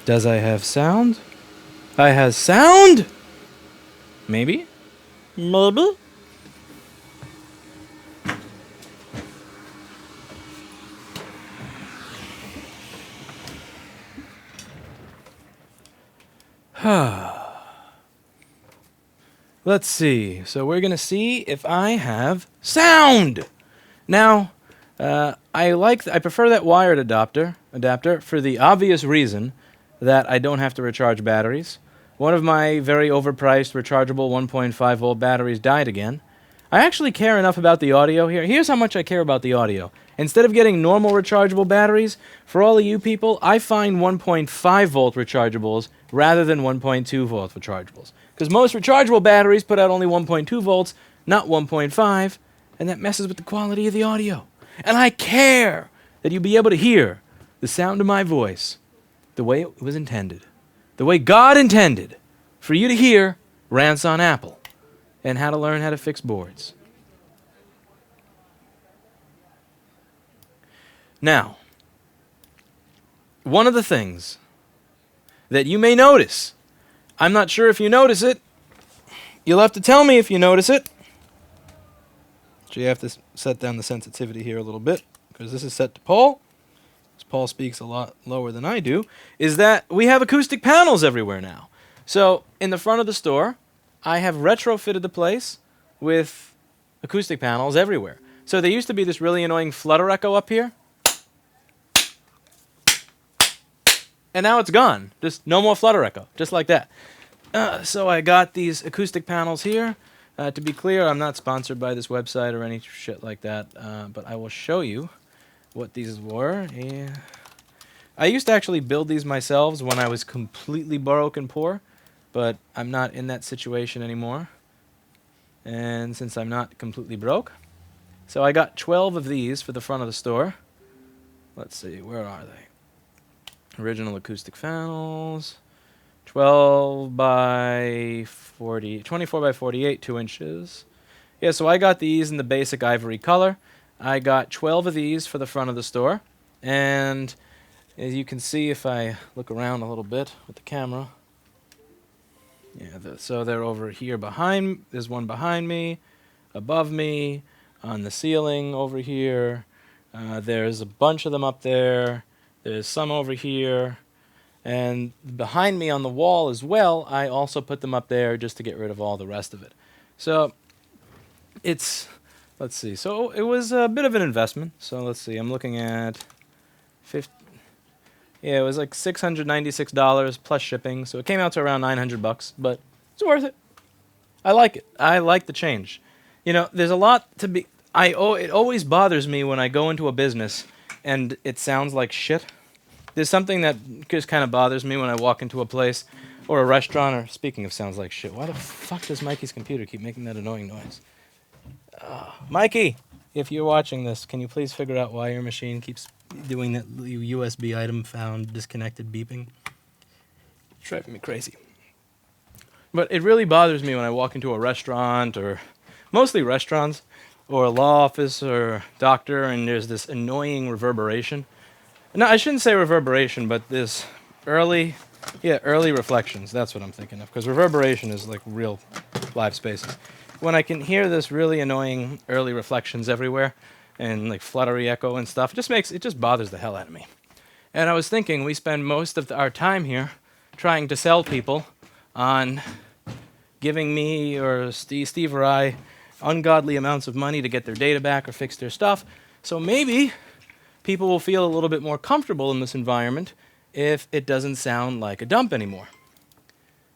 Does I have sound? I has sound? Maybe? Maybe? Let's see. So we're going to see if I have sound. Now, I prefer that wired adapter for the obvious reason that I don't have to recharge batteries. One of my very overpriced rechargeable 1.5 volt batteries died again. I actually care enough about the audio here. Here's how much I care about the audio. Instead of getting normal rechargeable batteries, for all of you people, I find 1.5 volt rechargeables rather than 1.2 volt rechargeables. Because most rechargeable batteries put out only 1.2 volts, not 1.5, and that messes with the quality of the audio. And I care that you be able to hear the sound of my voice the way it was intended. The way God intended for you to hear rants on Apple and how to learn how to fix boards. Now, one of the things that you may notice, I'm not sure if you notice it, you'll have to tell me if you notice it. So you have to set down the sensitivity here a little bit, because this is set to Paul. Paul speaks a lot lower than I do, is that we have acoustic panels everywhere now. So in the front of the store, I have retrofitted the place with acoustic panels everywhere. So there used to be this really annoying flutter echo up here. And now it's gone. Just no more flutter echo, just like that. So I got these acoustic panels here. To be clear, I'm not sponsored by this website or any shit like that, but I will show you what these were. Yeah. I used to actually build these myself when I was completely broke and poor, but I'm not in that situation anymore. And since I'm not completely broke, so I got 12 of these for the front of the store. Let's see, where are they? Original acoustic panels. 12 by 40, 24 by 48, 2 inches. Yeah, so I got these in the basic ivory color. I got 12 of these for the front of the store, and as you can see if I look around a little bit with the camera, yeah, so they're over here behind, there's one behind me, above me, on the ceiling over here, there's a bunch of them up there, there's some over here, and behind me on the wall as well, I also put them up there just to get rid of all the rest of it. So it's... Let's see. So it was a bit of an investment. So let's see. I'm looking at yeah, it was like $696 plus shipping. So it came out to around $900, but it's worth it. I like it. I like the change. You know, there's a lot to be... it always bothers me when I go into a business and it sounds like shit. There's something that just kind of bothers me when I walk into a place or a restaurant, or speaking of sounds like shit, why the fuck does Mikey's computer keep making that annoying noise? Mikey, if you're watching this, can you please figure out why your machine keeps doing that USB item found disconnected beeping? It's driving me crazy. But it really bothers me when I walk into a restaurant, or mostly restaurants, or a law office, or doctor, and there's this annoying reverberation. No, I shouldn't say reverberation, but this early reflections. That's what I'm thinking of, because reverberation is like real live spaces. When I can hear this really annoying early reflections everywhere and like fluttery echo and stuff, it just bothers the hell out of me. And I was thinking we spend most of our time here trying to sell people on giving me or Steve or I ungodly amounts of money to get their data back or fix their stuff. So maybe people will feel a little bit more comfortable in this environment if it doesn't sound like a dump anymore.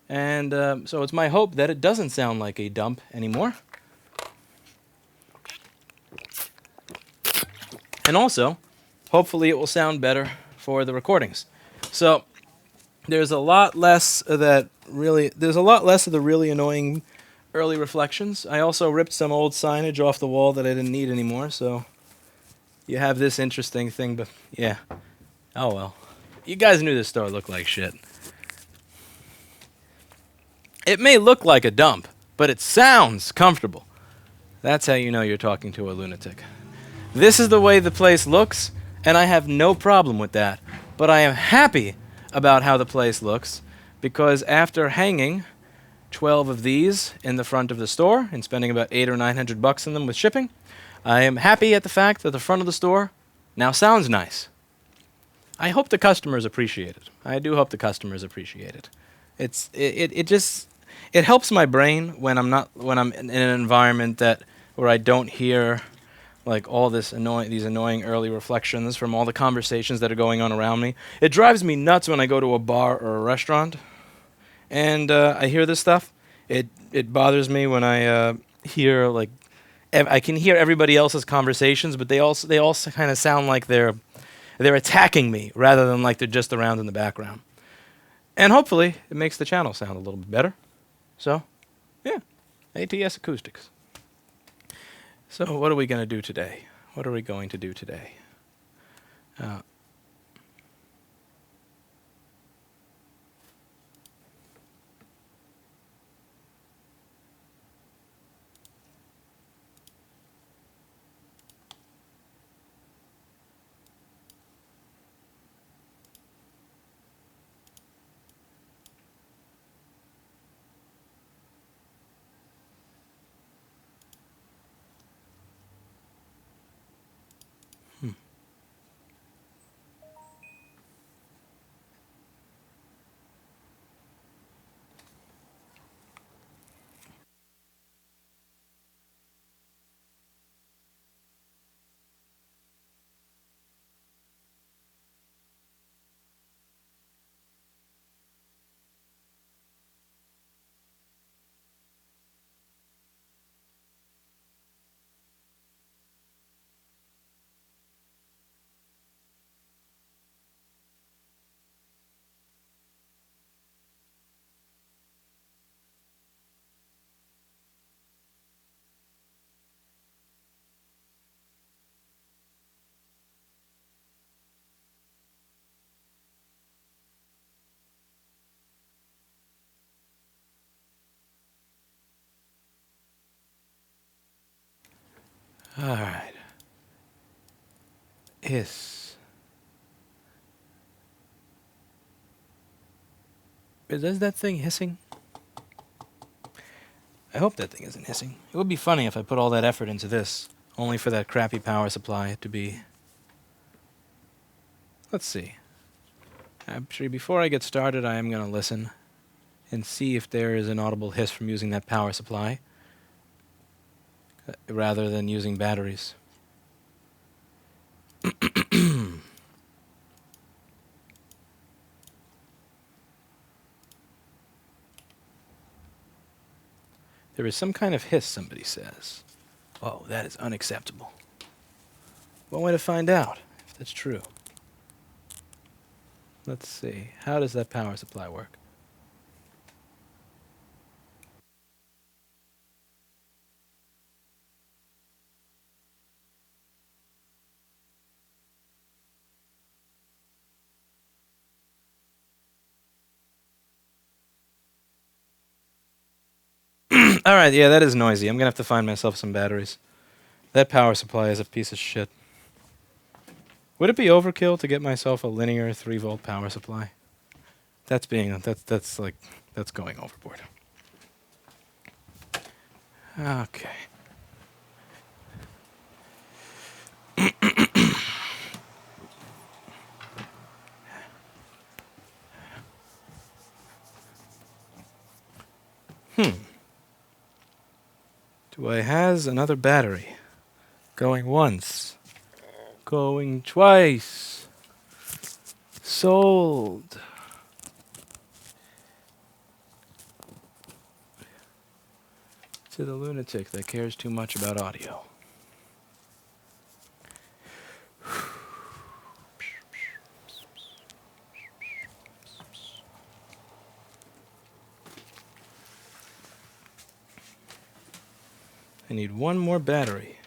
And so it's my hope that it doesn't sound like a dump anymore. And also, hopefully it will sound better for the recordings. So there's a lot less of the really annoying early reflections. I also ripped some old signage off the wall that I didn't need anymore, so you have this interesting thing, but yeah. Oh well. You guys knew this store looked like shit. It may look like a dump, but it sounds comfortable. That's how you know you're talking to a lunatic. This is the way the place looks, and I have no problem with that. But I am happy about how the place looks, because after hanging 12 of these in the front of the store and spending about $800 or $900 in them with shipping, I am happy at the fact that the front of the store now sounds nice. I hope the customers appreciate it. I do hope the customers appreciate it. It helps my brain when I'm in an environment where I don't hear like all these annoying early reflections from all the conversations that are going on around me. It drives me nuts when I go to a bar or a restaurant and I hear this stuff. It bothers me when I hear like I can hear everybody else's conversations, but they also kind of sound like they're attacking me rather than like they're just around in the background. And hopefully it makes the channel sound a little bit better. So, yeah, ATS Acoustics. So what are we going to do today? What are we going to do today? All right. Hiss. Is that thing hissing? I hope that thing isn't hissing. It would be funny if I put all that effort into this, only for that crappy power supply to be... Let's see. Actually, before I get started, I am going to listen and see if there is an audible hiss from using that power supply, rather than using batteries. There is some kind of hiss, somebody says. Oh, that is unacceptable. One way to find out if that's true. Let's see. How does that power supply work? All right, yeah, that is noisy. I'm going to have to find myself some batteries. That power supply is a piece of shit. Would it be overkill to get myself a linear 3-volt power supply? That's going overboard. Okay. Do I has another battery? Going once. Going twice. Sold. To the lunatic that cares too much about audio. I need one more battery.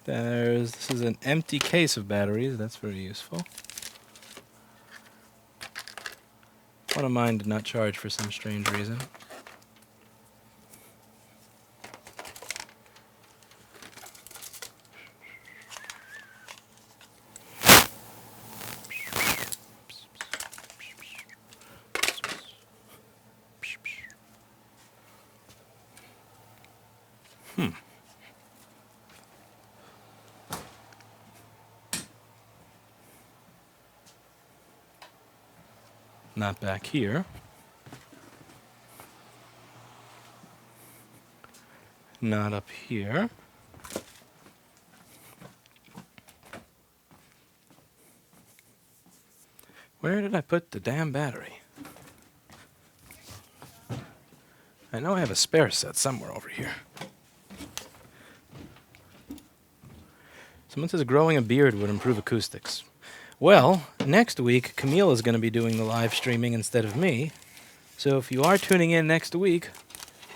This is an empty case of batteries. That's very useful. One of mine did not charge for some strange reason. Not back here. Not up here. Where did I put the damn battery? I know I have a spare set somewhere over here. Someone says growing a beard would improve acoustics. Well, next week, Camille is going to be doing the live streaming instead of me. So if you are tuning in next week,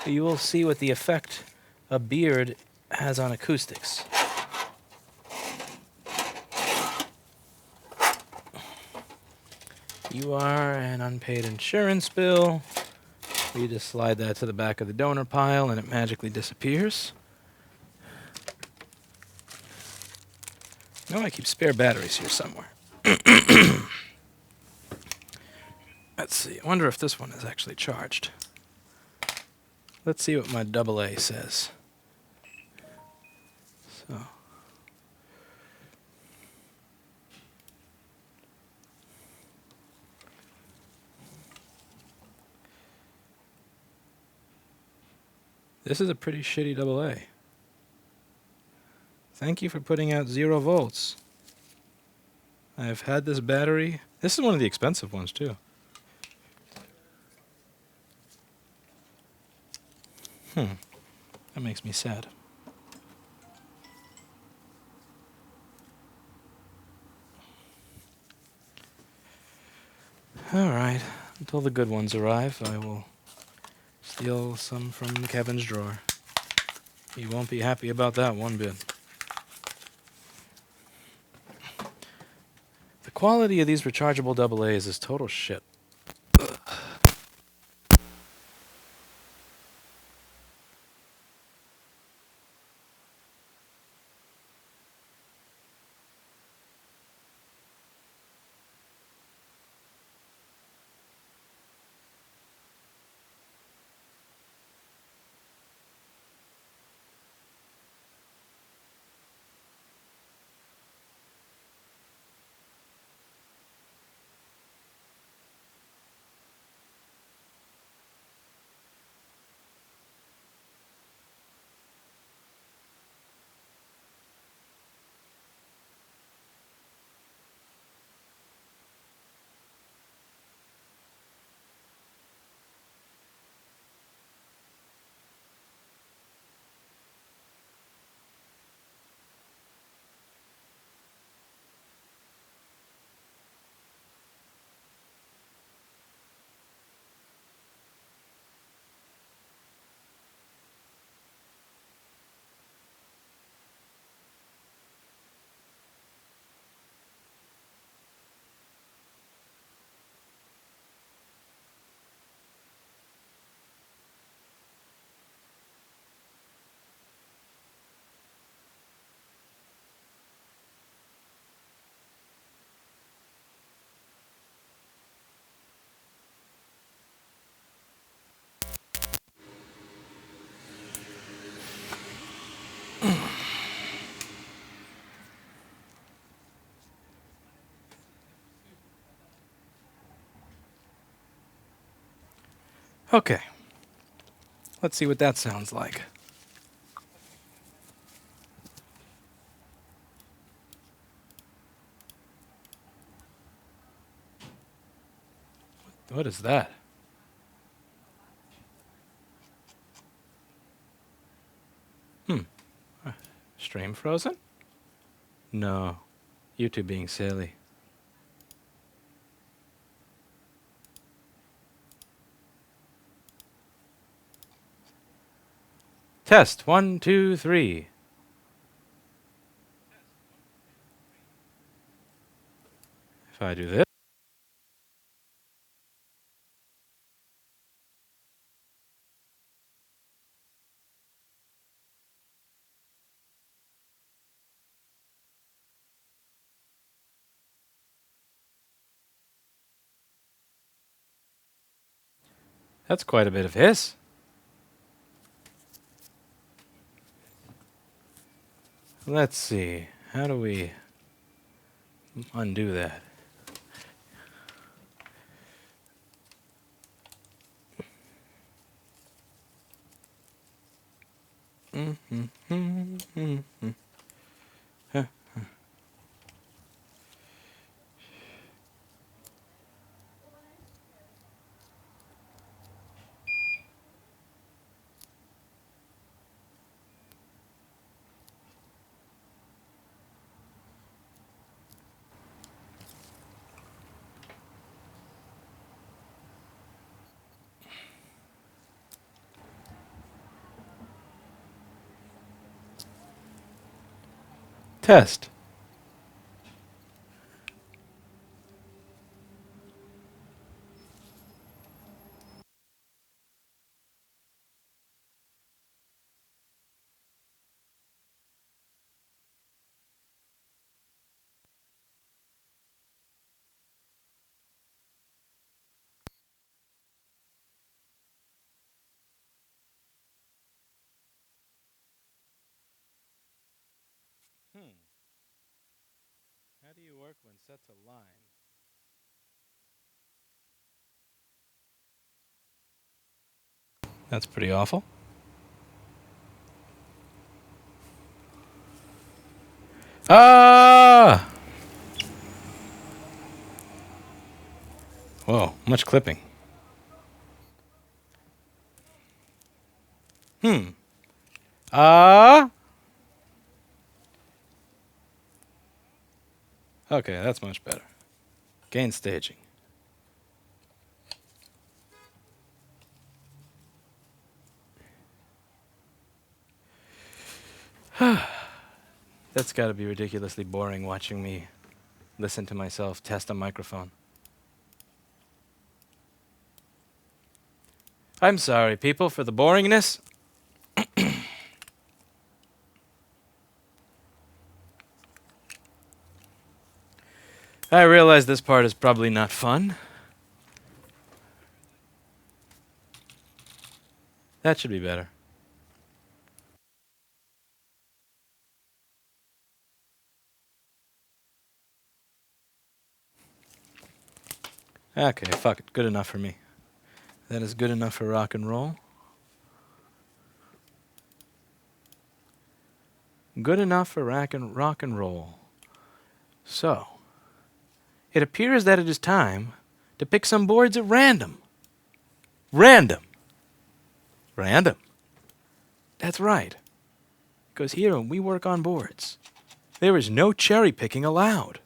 you will see what the effect a beard has on acoustics. You are an unpaid insurance bill. You just slide that to the back of the donor pile and it magically disappears. No, I keep spare batteries here somewhere. Let's see. I wonder if this one is actually charged. Let's see what my AA says. So. This is a pretty shitty AA. Thank you for putting out 0 volts. I've had this battery. This is one of the expensive ones, too. That makes me sad. Alright. Until the good ones arrive, I will steal some from Kevin's drawer. He won't be happy about that one bit. The quality of these rechargeable AA's is total shit. Okay. Let's see what that sounds like. What is that? Stream frozen? No. YouTube being silly. Test 1, 2, 3. If I do this. That's quite a bit of hiss. Let's see. How do we undo that? Test. How do you work when set to line? That's pretty awful. Ah! Whoa, much clipping. Ah! Okay, that's much better. Gain staging. That's got to be ridiculously boring watching me listen to myself test a microphone. I'm sorry, people, for the boringness. I realize this part is probably not fun. That should be better. Okay, fuck it. Good enough for me. That is good enough for rock and roll. Good enough for rock and roll. So, it appears that it is time to pick some boards at random. Random. Random. That's right. Because here when we work on boards, there is no cherry picking allowed.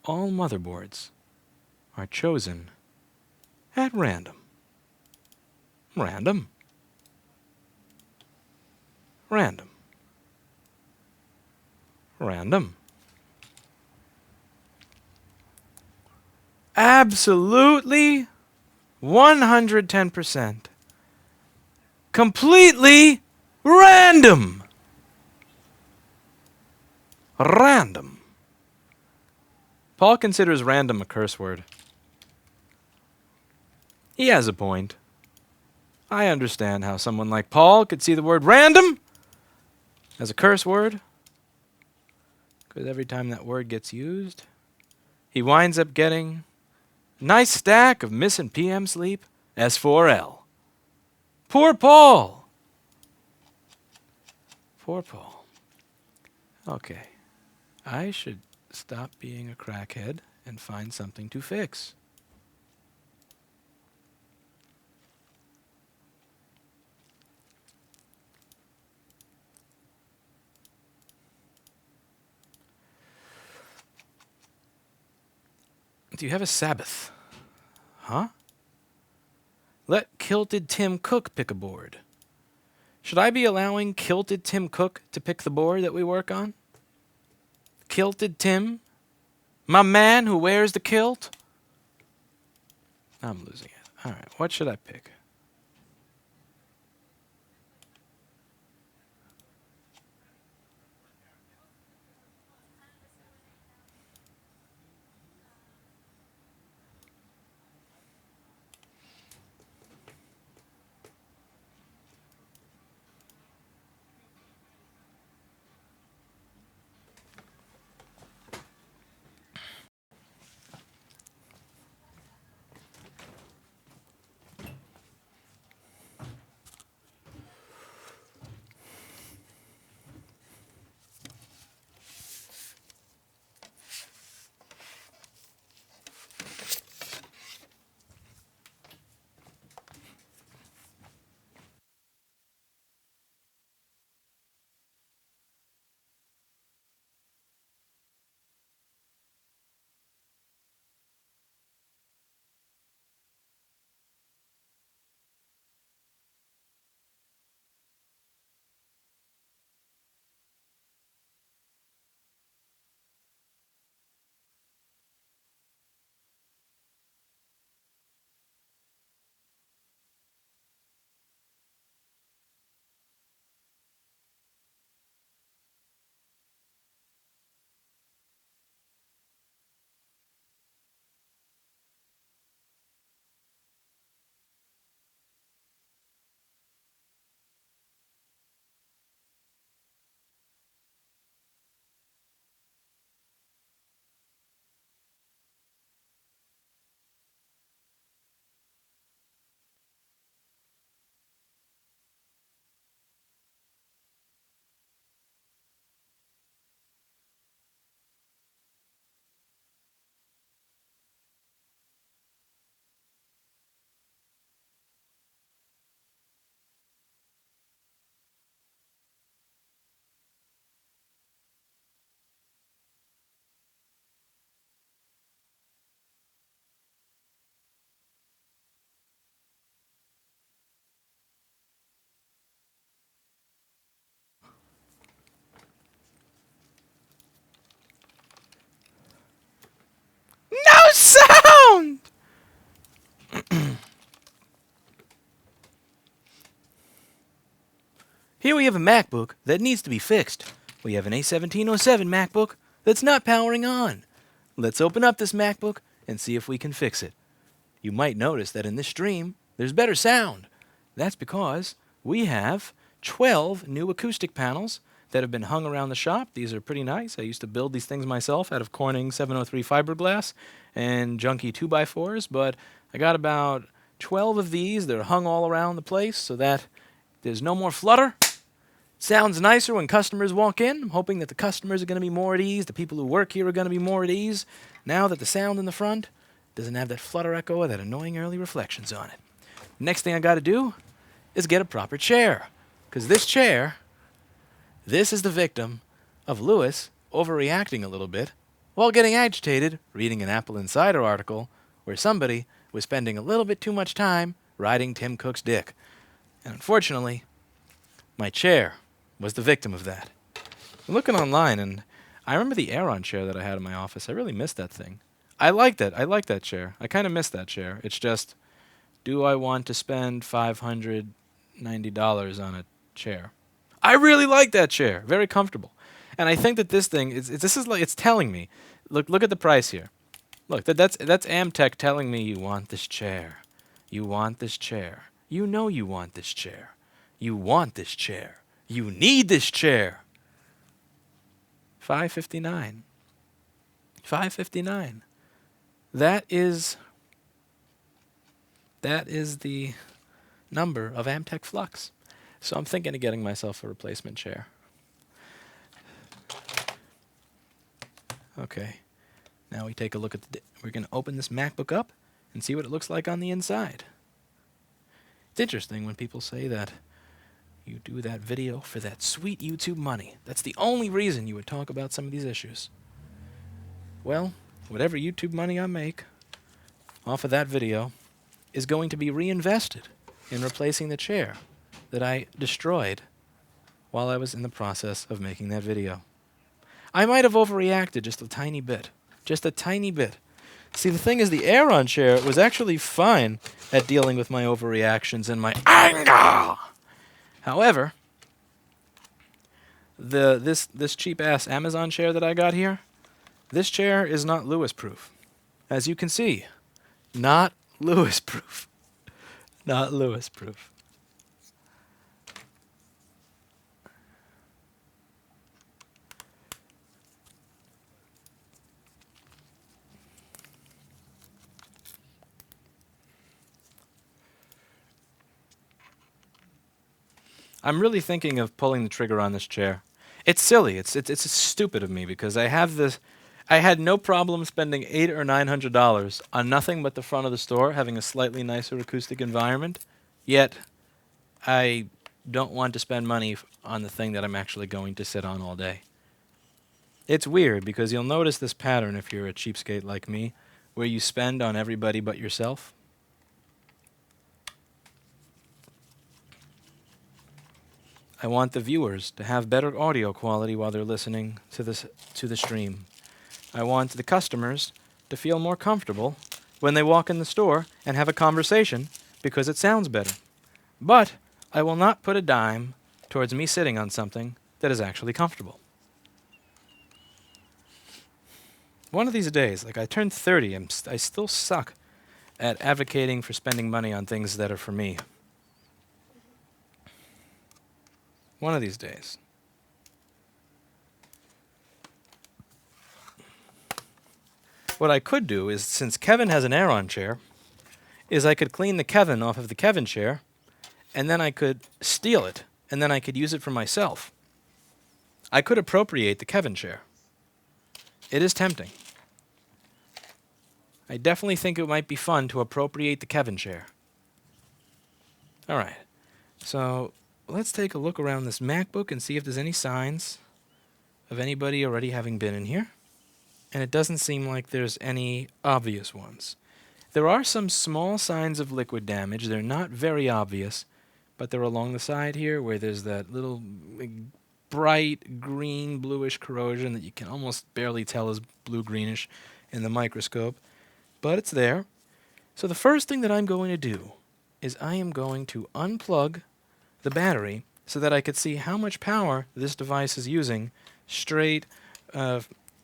All motherboards are chosen at random. Random. Random. Random. Absolutely 110%. Completely random. Random. Paul considers random a curse word. He has a point. I understand how someone like Paul could see the word random as a curse word, because every time that word gets used, he winds up getting a nice stack of missing PM sleep, S4L. Poor Paul. Poor Paul. Okay. I should stop being a crackhead and find something to fix. Do you have a Sabbath? Huh? Let Kilted Tim Cook pick a board. Should I be allowing Kilted Tim Cook to pick the board that we work on? Kilted Tim? My man who wears the kilt? I'm losing it. Alright, what should I pick? Here we have a MacBook that needs to be fixed. We have an A1707 MacBook that's not powering on. Let's open up this MacBook and see if we can fix it. You might notice that in this stream, there's better sound. That's because we have 12 new acoustic panels that have been hung around the shop. These are pretty nice. I used to build these things myself out of Corning 703 fiberglass and junky 2x4s, but I got about 12 of these. They're hung all around the place so that there's no more flutter. Sounds nicer when customers walk in. I'm hoping that the customers are going to be more at ease. The people who work here are going to be more at ease now that the sound in the front doesn't have that flutter echo or that annoying early reflections on it. Next thing I got to do is get a proper chair, because this chair, this is the victim of Lewis overreacting a little bit while getting agitated reading an Apple Insider article where somebody was spending a little bit too much time riding Tim Cook's dick. And unfortunately, my chair was the victim of that. I'm looking online, and I remember the Aeron chair that I had in my office. I really missed that thing. I liked it. I like that chair. I kind of miss that chair. It's just, do I want to spend $590 on a chair? I really like that chair. Very comfortable. And I think that this thing it's telling me. Look at the price here. Look, that's Amtech telling me you want this chair. You want this chair. You know you want this chair. You want this chair. You need this chair. $559. $559. That is the number of Amtech Flux. So I'm thinking of getting myself a replacement chair. Okay. Now we take a look at we're going to open this MacBook up and see what it looks like on the inside. It's interesting when people say that you do that video for that sweet YouTube money. That's the only reason you would talk about some of these issues. Well, whatever YouTube money I make off of that video is going to be reinvested in replacing the chair that I destroyed while I was in the process of making that video. I might have overreacted just a tiny bit. Just a tiny bit. See, the thing is, the Aeron chair was actually fine at dealing with my overreactions and my anger. However, this cheap-ass Amazon chair that I got here, this chair is not Lewis-proof. As you can see, not Lewis-proof. Not Lewis-proof. I'm really thinking of pulling the trigger on this chair. It's silly. It's stupid of me because I had no problem spending $800 or $900 on nothing but the front of the store, having a slightly nicer acoustic environment. Yet, I don't want to spend money on the thing that I'm actually going to sit on all day. It's weird because you'll notice this pattern if you're a cheapskate like me, where you spend on everybody but yourself. I want the viewers to have better audio quality while they're listening to the stream. I want the customers to feel more comfortable when they walk in the store and have a conversation because it sounds better. But I will not put a dime towards me sitting on something that is actually comfortable. One of these days, like I turned 30, I still suck at advocating for spending money on things that are for me. One of these days. What I could do is, since Kevin has an Aeron chair, is I could clean the Kevin off of the Kevin chair, and then I could steal it, and then I could use it for myself. I could appropriate the Kevin chair. It is tempting. I definitely think it might be fun to appropriate the Kevin chair. All right. So let's take a look around this MacBook and see if there's any signs of anybody already having been in here. And it doesn't seem like there's any obvious ones. There are some small signs of liquid damage. They're not very obvious, but they're along the side here where there's that little bright green bluish corrosion that you can almost barely tell is blue-greenish in the microscope. But it's there. So the first thing that I'm going to do is I am going to unplug the battery so that I could see how much power this device is using straight,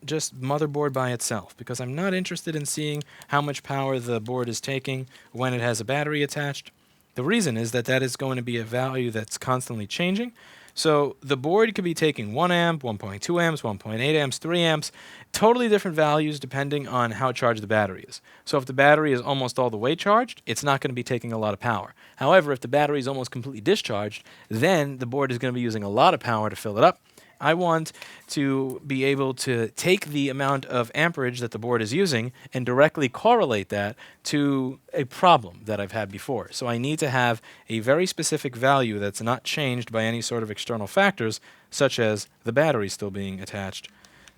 just motherboard by itself, because I'm not interested in seeing how much power the board is taking when it has a battery attached. The reason is that that is going to be a value that's constantly changing. So the board could be taking 1 amp, 1.2 amps, 1.8 amps, 3 amps, totally different values depending on how charged the battery is. So if the battery is almost all the way charged, it's not going to be taking a lot of power. However, if the battery is almost completely discharged, then the board is going to be using a lot of power to fill it up. I want to be able to take the amount of amperage that the board is using and directly correlate that to a problem that I've had before. So I need to have a very specific value that's not changed by any sort of external factors, such as the battery still being attached.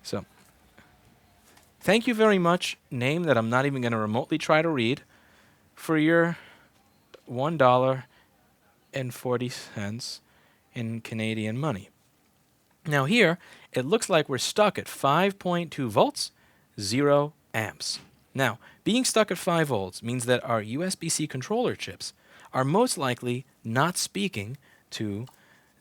So thank you very much, name that I'm not even going to remotely try to read, for your $1.40 in Canadian money. Now here, it looks like we're stuck at 5.2 volts, 0 amps. Now, being stuck at 5 volts means that our USB-C controller chips are most likely not speaking to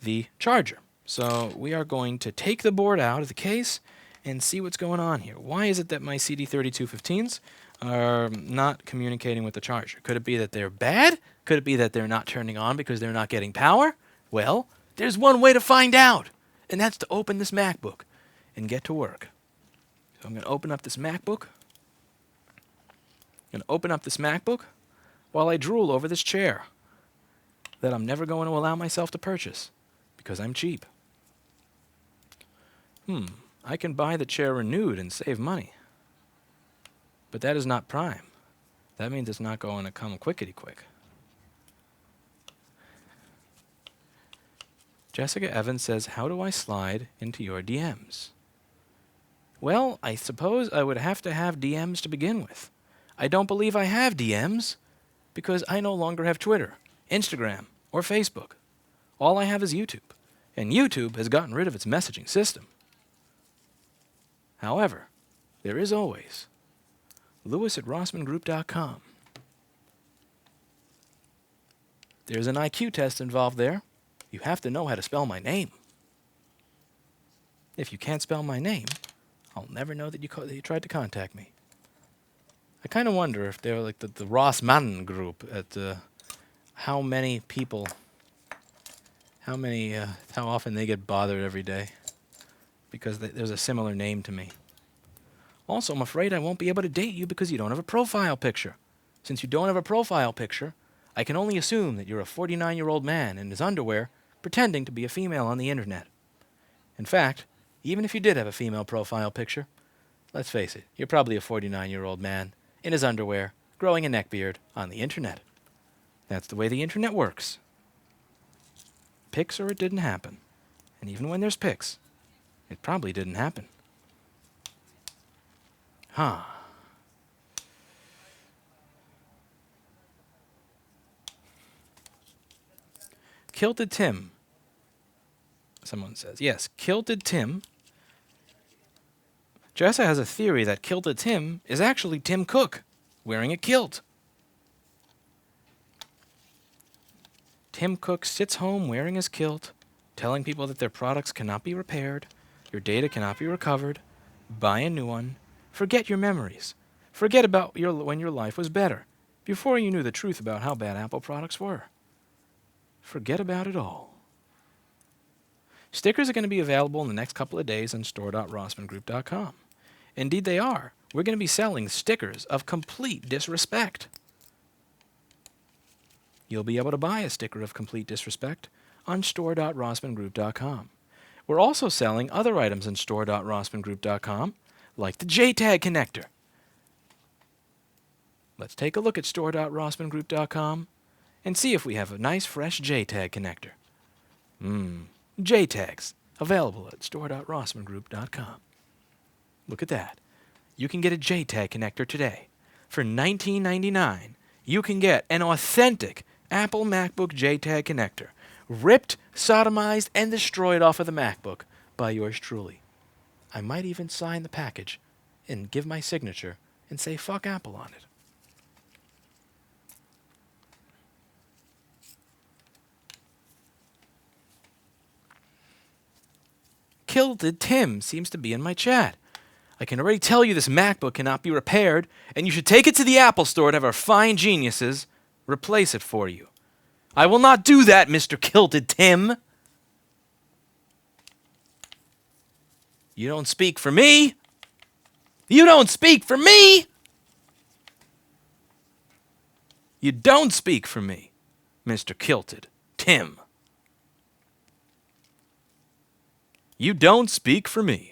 the charger. So we are going to take the board out of the case and see what's going on here. Why is it that my CD3215s are not communicating with the charger? Could it be that they're bad? Could it be that they're not turning on because they're not getting power? Well, there's one way to find out. And that's to open this MacBook and get to work. So I'm going to open up this MacBook. While I drool over this chair that I'm never going to allow myself to purchase because I'm cheap. I can buy the chair renewed and save money. But that is not Prime. That means it's not going to come quickety-quick. Jessica Evans says, how do I slide into your DMs? Well, I suppose I would have to have DMs to begin with. I don't believe I have DMs because I no longer have Twitter, Instagram, or Facebook. All I have is YouTube, and YouTube has gotten rid of its messaging system. However, there is always Lewis@rossmangroup.com. There's an IQ test involved there. You have to know how to spell my name. If you can't spell my name, I'll never know that you tried to contact me. I kind of wonder if they're like the Rossmann group at how many people, how often they get bothered every day because there's a similar name to me. Also, I'm afraid I won't be able to date you because you don't have a profile picture. Since you don't have a profile picture, I can only assume that you're a 49-year-old man in his underwear pretending to be a female on the internet. In fact, even if you did have a female profile picture, let's face it, you're probably a 49-year-old man in his underwear, growing a neckbeard on the internet. That's the way the internet works. Pics or it didn't happen. And even when there's pics, it probably didn't happen. Kilted Tim. Someone says, yes, Kilted Tim. Jessa has a theory that Kilted Tim is actually Tim Cook wearing a kilt. Tim Cook sits home wearing his kilt, telling people that their products cannot be repaired, your data cannot be recovered, buy a new one, forget your memories, forget about when your life was better, before you knew the truth about how bad Apple products were. Forget about it all. Stickers are going to be available in the next couple of days on store.rossmangroup.com. Indeed they are. We're going to be selling stickers of complete disrespect. You'll be able to buy a sticker of complete disrespect on store.rossmangroup.com. We're also selling other items in store.rossmangroup.com, like the JTAG connector. Let's take a look at store.rossmangroup.com and see if we have a nice fresh JTAG connector. JTAGs, available at store.rossmangroup.com. Look at that. You can get a JTAG connector today. For $19.99, you can get an authentic Apple MacBook JTAG connector, ripped, sodomized, and destroyed off of the MacBook by yours truly. I might even sign the package and give my signature and say fuck Apple on it. Kilted Tim seems to be in my chat. I can already tell you this MacBook cannot be repaired, and you should take it to the Apple Store to have our fine geniuses replace it for you. I will not do that, Mr. Kilted Tim. You don't speak for me. You don't speak for me. You don't speak for me, Mr. Kilted Tim. You don't speak for me.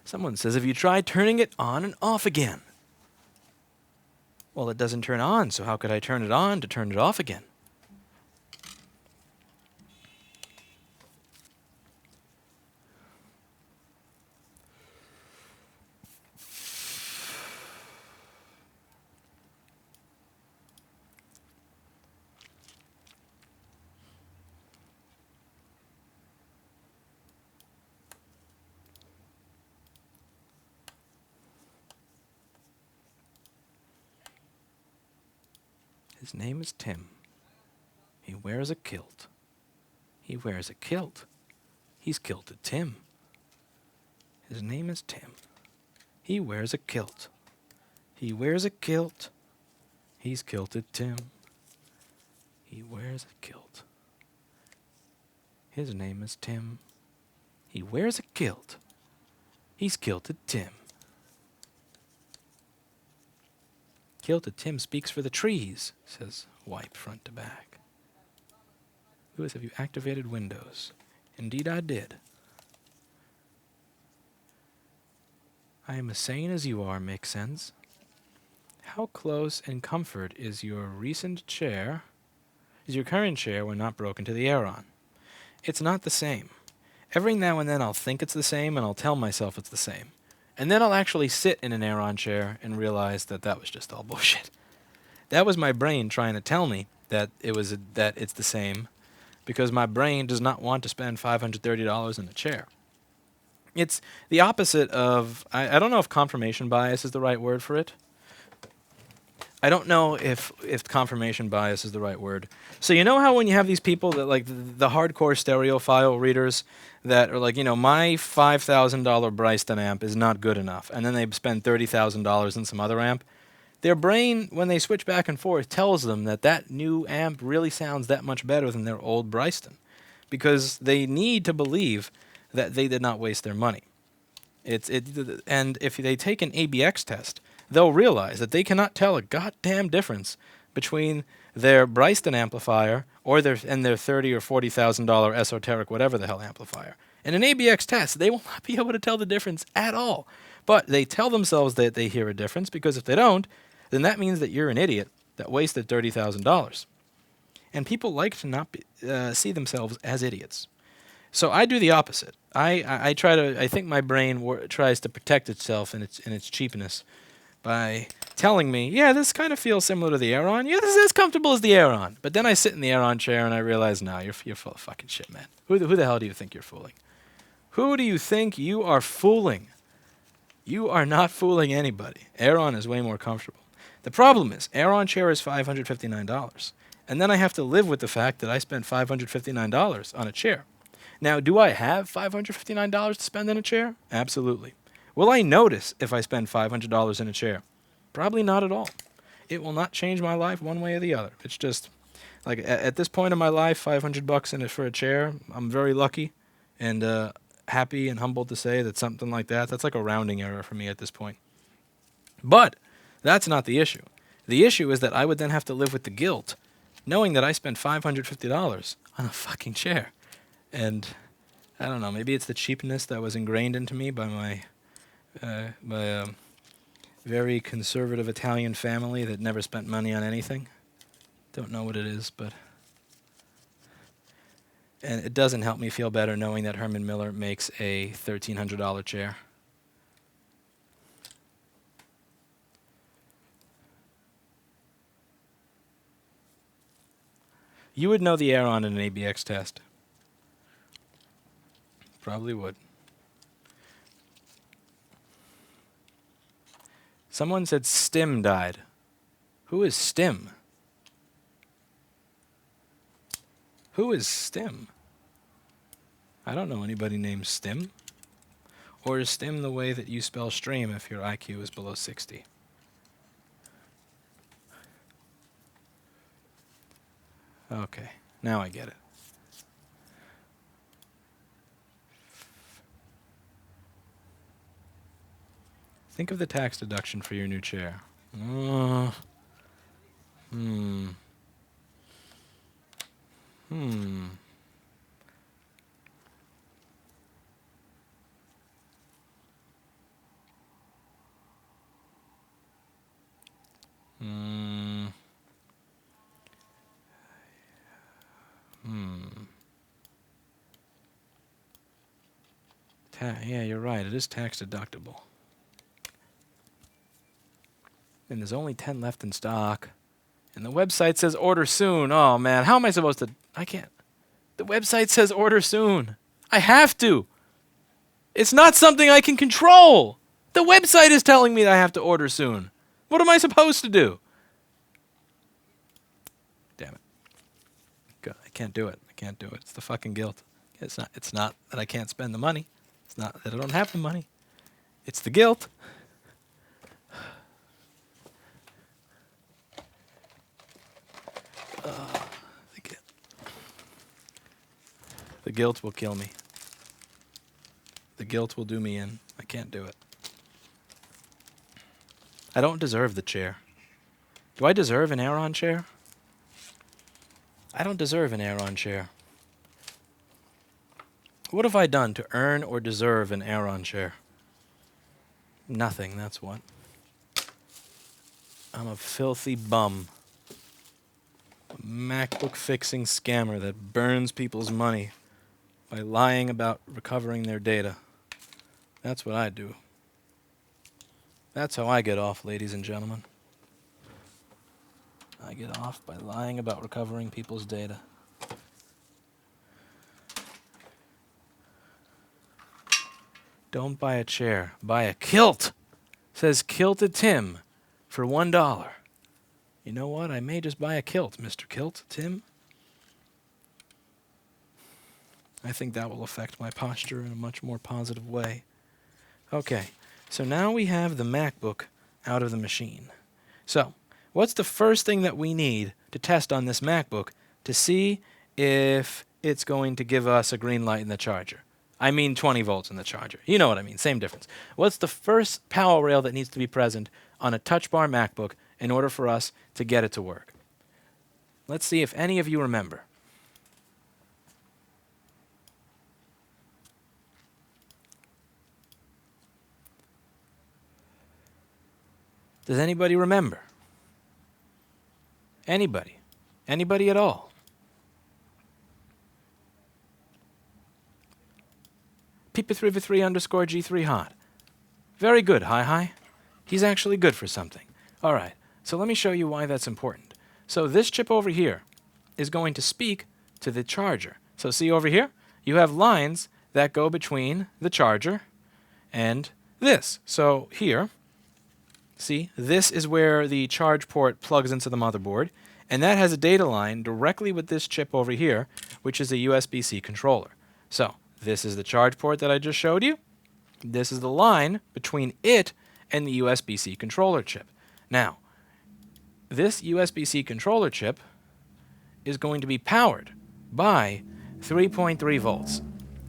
Someone says, have you tried turning it on and off again? Well, it doesn't turn on, so how could I turn it on to turn it off again? His name is Tim. He wears a kilt. He wears a kilt. He's kilted Tim. His name is Tim. He wears a kilt. He wears a kilt. He's kilted Tim. He wears a kilt. His name is Tim. He wears a kilt. He's kilted Tim. Kilted Tim speaks for the trees, says Wipe front to back. Lewis, have you activated Windows? Indeed I did. I am as sane as you are, makes sense. How close in comfort is your recent chair, is your current chair when not broken to the Aeron? It's not the same. Every now and then I'll think it's the same and I'll tell myself it's the same. And then I'll actually sit in an Aeron chair and realize that that was just all bullshit. That was my brain trying to tell me that that it's the same, because my brain does not want to spend $530 in a chair. It's the opposite of, I don't know if confirmation bias is the right word for it. I don't know if confirmation bias is the right word. So you know how when you have these people that like the hardcore stereophile readers that are like, you know, my $5,000 Bryston amp is not good enough, and then they spend $30,000 in some other amp. Their brain, when they switch back and forth, tells them that that new amp really sounds that much better than their old Bryston, because they need to believe that they did not waste their money. And if they take an ABX test, they'll realize that they cannot tell a goddamn difference between their Bryston amplifier or their $30,000 or $40,000 esoteric whatever the hell amplifier. In an ABX test, they will not be able to tell the difference at all. But they tell themselves that they hear a difference, because if they don't, then that means that you're an idiot that wasted $30,000. And people like to not see themselves as idiots. So I do the opposite. I think my brain tries to protect itself in its cheapness by telling me, yeah, this kind of feels similar to the Aeron. Yeah, this is as comfortable as the Aeron. But then I sit in the Aeron chair and I realize, no, you're full of fucking shit, man. Who the hell do you think you're fooling? Who do you think you are fooling? You are not fooling anybody. Aeron is way more comfortable. The problem is, Aeron chair is $559. And then I have to live with the fact that I spent $559 on a chair. Now, do I have $559 to spend on a chair? Absolutely. Will I notice if I spend $500 in a chair? Probably not at all. It will not change my life one way or the other. It's just, like, at this point in my life, $500 in it for a chair, I'm very lucky and happy and humbled to say that something like that's like a rounding error for me at this point. But that's not the issue. The issue is that I would then have to live with the guilt, knowing that I spent $550 on a fucking chair. And I don't know, maybe it's the cheapness that was ingrained into me by my very conservative Italian family that never spent money on anything. Don't know what it is, but And it doesn't help me feel better knowing that Herman Miller makes a $1,300 chair. You would know the error on an ABX test. Probably would. Someone said Stim died. Who is Stim? Who is Stim? I don't know anybody named Stim. Or is Stim the way that you spell stream if your IQ is below 60? Okay, now I get it. Think of the tax deduction for your new chair. Hmm. Yeah, you're right. It is tax deductible. And there's only 10 left in stock. And the website says order soon. Oh, man. How am I supposed to? I can't. The website says order soon. I have to. It's not something I can control. The website is telling me that I have to order soon. What am I supposed to do? Damn it. God, I can't do it. I can't do it. It's the fucking guilt. It's not that I can't spend the money. It's not that I don't have the money. It's the guilt. The guilt will kill me. The guilt will do me in. I can't do it. I don't deserve the chair. Do I deserve an Aeron chair? I don't deserve an Aeron chair. What have I done to earn or deserve an Aeron chair? Nothing, that's what. I'm a filthy bum. A MacBook fixing scammer that burns people's money by lying about recovering their data. That's what I do. That's how I get off, ladies and gentlemen. I get off by lying about recovering people's data. Don't buy a chair. Buy a kilt. Says Kilted Tim for $1. You know what? I may just buy a kilt, Mr. Kilt Tim. I think that will affect my posture in a much more positive way. Okay, so now we have the MacBook out of the machine. So, what's the first thing that we need to test on this MacBook to see if it's going to give us a green light in the charger? I mean 20 volts in the charger. You know what I mean, same difference. What's the first power rail that needs to be present on a touch bar MacBook in order for us to get it to work? Let's see if any of you remember. Does anybody remember? Anybody? Anybody at all? Peepa3v3_G3 hot. Very good, hi. He's actually good for something. All right, so let me show you why that's important. So this chip over here is going to speak to the charger. So see over here? You have lines that go between the charger and this. So here, see, this is where the charge port plugs into the motherboard, and that has a data line directly with this chip over here, which is a USB-C controller. So this is the charge port that I just showed you. This is the line between it and the USB-C controller chip. Now, this USB-C controller chip is going to be powered by 3.3 volts.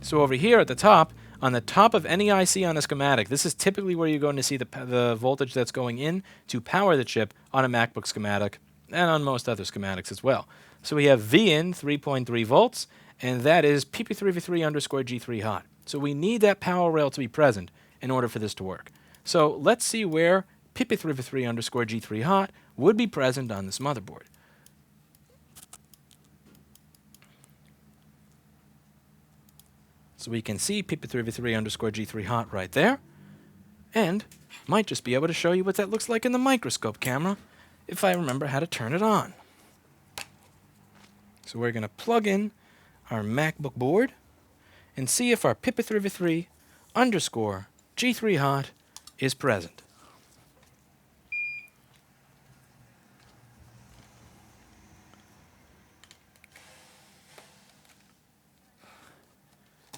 So over here at the top, on the top of any IC on a schematic, this is typically where you're going to see the voltage that's going in to power the chip on a MacBook schematic and on most other schematics as well. So we have V in 3.3 volts, and that is PP3v3_G3 hot. So we need that power rail to be present in order for this to work. So let's see where PP3v3_G3 hot would be present on this motherboard. So we can see PP33 underscore G3 hot right there. And might just be able to show you what that looks like in the microscope camera if I remember how to turn it on. So we're going to plug in our MacBook board and see if our PP33 underscore G3 hot is present.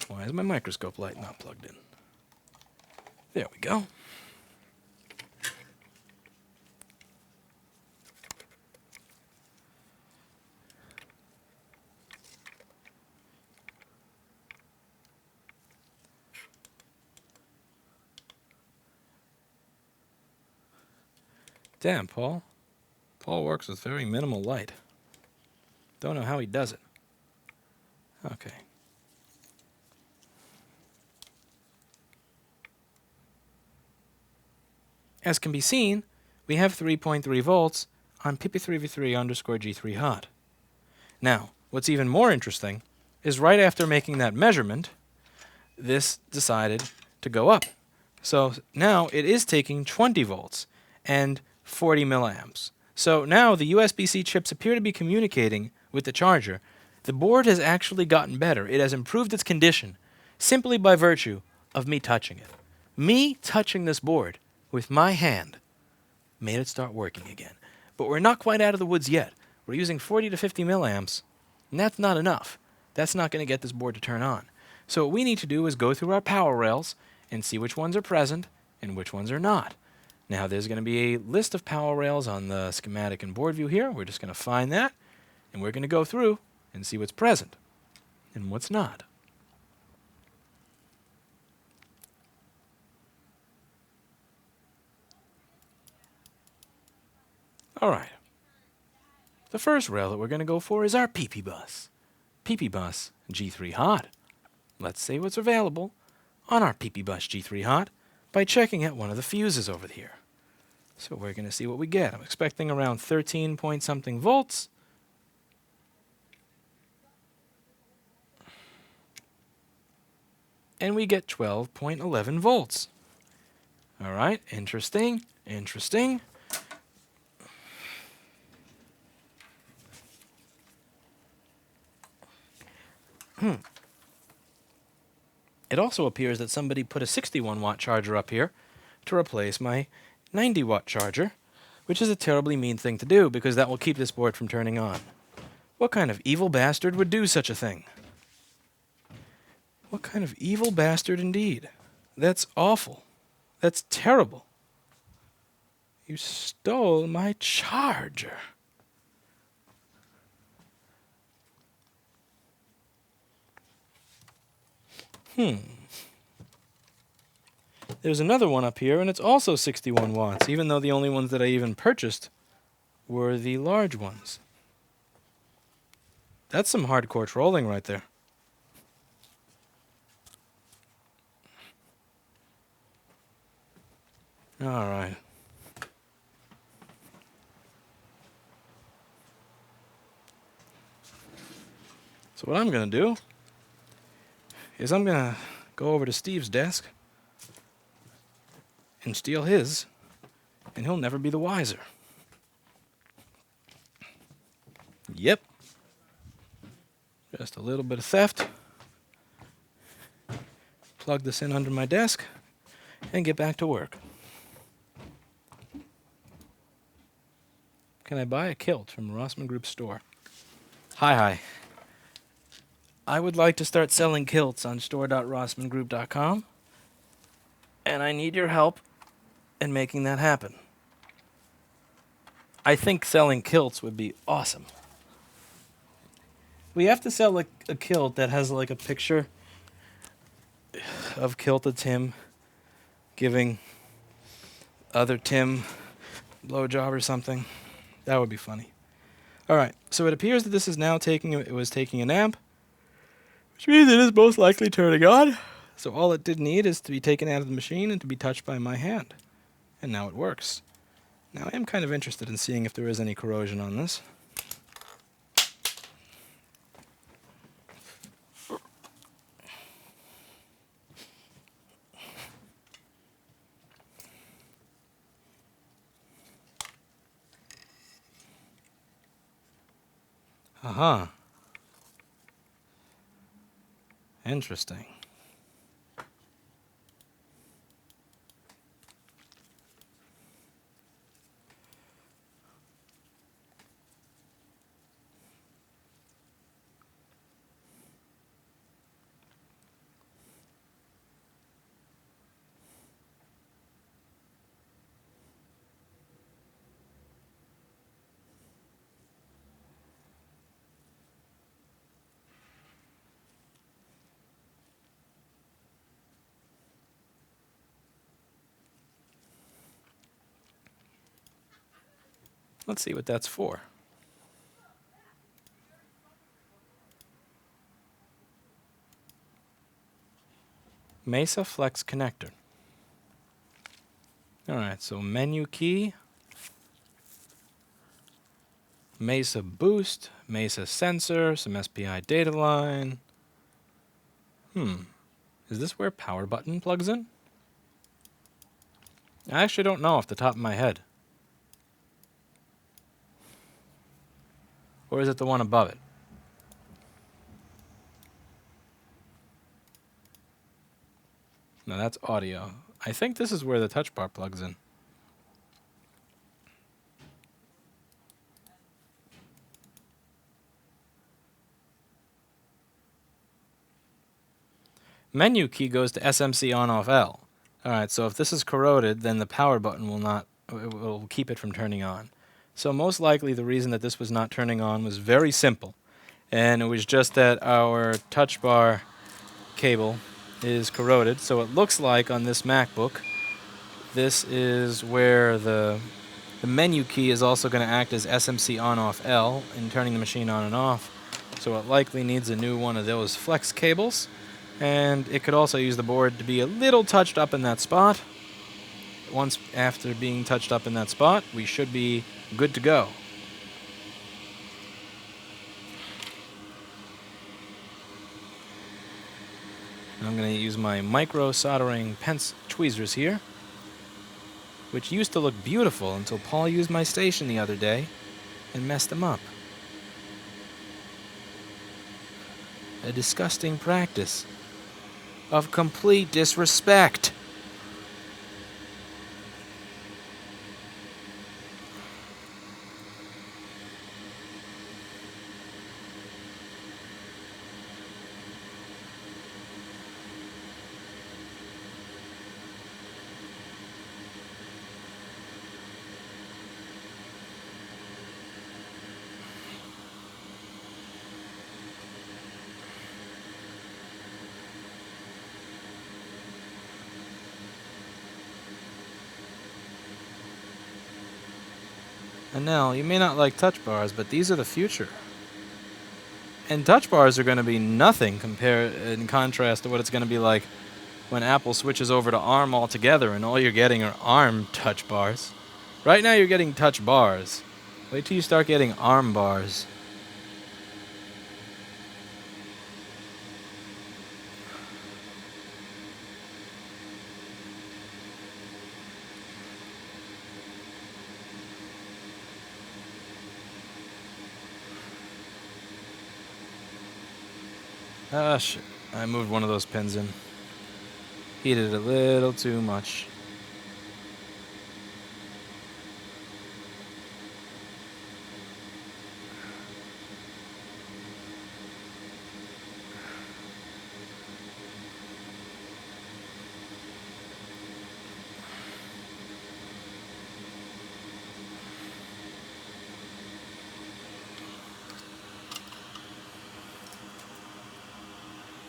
Why is my microscope light not plugged in? There we go. Damn, Paul. Paul works with very minimal light. Don't know how he does it. Okay. As can be seen, we have 3.3 volts on PP3v3 underscore G3 hot. Now, what's even more interesting is right after making that measurement, this decided to go up. So now it is taking 20 volts and 40 milliamps. So now the USB-C chips appear to be communicating with the charger. The board has actually gotten better. It has improved its condition simply by virtue of me touching it. Me touching this board with my hand made it start working again. But we're not quite out of the woods yet. We're using 40 to 50 milliamps, and that's not enough. That's not going to get this board to turn on. So what we need to do is go through our power rails and see which ones are present and which ones are not. Now there's going to be a list of power rails on the schematic and board view here. We're just going to find that, and we're going to go through and see what's present and what's not. All right. The first rail that we're going to go for is our PP bus. PP bus G3 hot. Let's see what's available on our PP bus G3 hot by checking at one of the fuses over here. So we're going to see what we get. I'm expecting around 13 point something volts. And we get 12.11 volts. All right, interesting, interesting. It also appears that somebody put a 61 watt charger up here to replace my 90 watt charger, which is a terribly mean thing to do because that will keep this board from turning on. What kind of evil bastard would do such a thing? What kind of evil bastard indeed? That's awful. That's terrible. You stole my charger. There's another one up here, and it's also 61 watts, even though the only ones that I even purchased were the large ones. That's some hardcore trolling right there. All right. So what I'm going to do is I'm going to go over to Steve's desk and steal his, and he'll never be the wiser. Yep. Just a little bit of theft. Plug this in under my desk and get back to work. Can I buy a kilt from Rossman Group store? Hi. I would like to start selling kilts on store.rossmangroup.com, and I need your help in making that happen. I think selling kilts would be awesome. We have to sell a kilt that has like a picture of kilted Tim giving other Tim blowjob or something. That would be funny. All right, so it appears that this is now taking a nap, which means it is most likely turning on. So all it did need is to be taken out of the machine and to be touched by my hand. And now it works. Now I am kind of interested in seeing if there is any corrosion on this. Uh-huh. Interesting. Let's see what that's for. Mesa Flex connector. Alright, so menu key, Mesa boost, Mesa sensor, some SPI data line. Is this where power button plugs in? I actually don't know off the top of my head. Or is it the one above it? No, that's audio. I think this is where the touch bar plugs in. Menu key goes to SMC on off L. Alright, so if this is corroded, then the power button will keep it from turning on. So most likely the reason that this was not turning on was very simple. And it was just that our touch bar cable is corroded. So it looks like on this MacBook, this is where the menu key is also going to act as SMC on off L in turning the machine on and off. So it likely needs a new one of those flex cables. And it could also use the board to be a little touched up in that spot. Once after being touched up in that spot, we should be good to go. I'm going to use my micro soldering tweezers here, which used to look beautiful until Paul used my station the other day and messed them up. A disgusting practice of complete disrespect. And now, you may not like touch bars, but these are the future. And touch bars are going to be nothing in contrast to what it's going to be like when Apple switches over to ARM altogether and all you're getting are ARM touch bars. Right now you're getting touch bars. Wait till you start getting ARM bars. Ah, shit. I moved one of those pins in. Heated a little too much.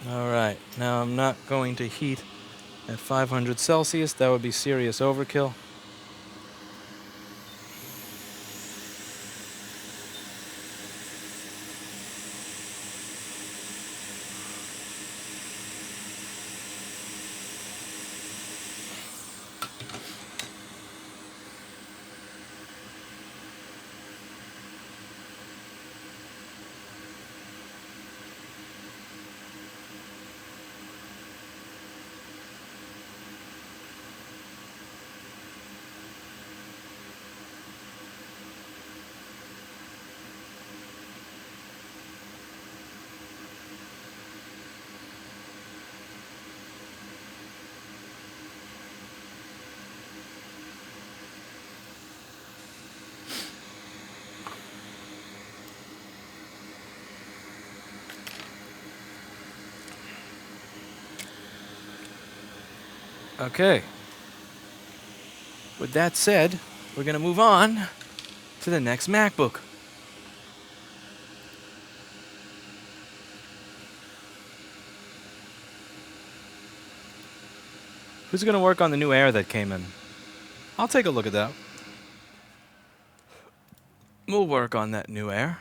Alright, now I'm not going to heat at 500 Celsius. That would be serious overkill. Okay. With that said, we're going to move on to the next MacBook. Who's going to work on the new Air that came in? I'll take a look at that. We'll work on that new Air.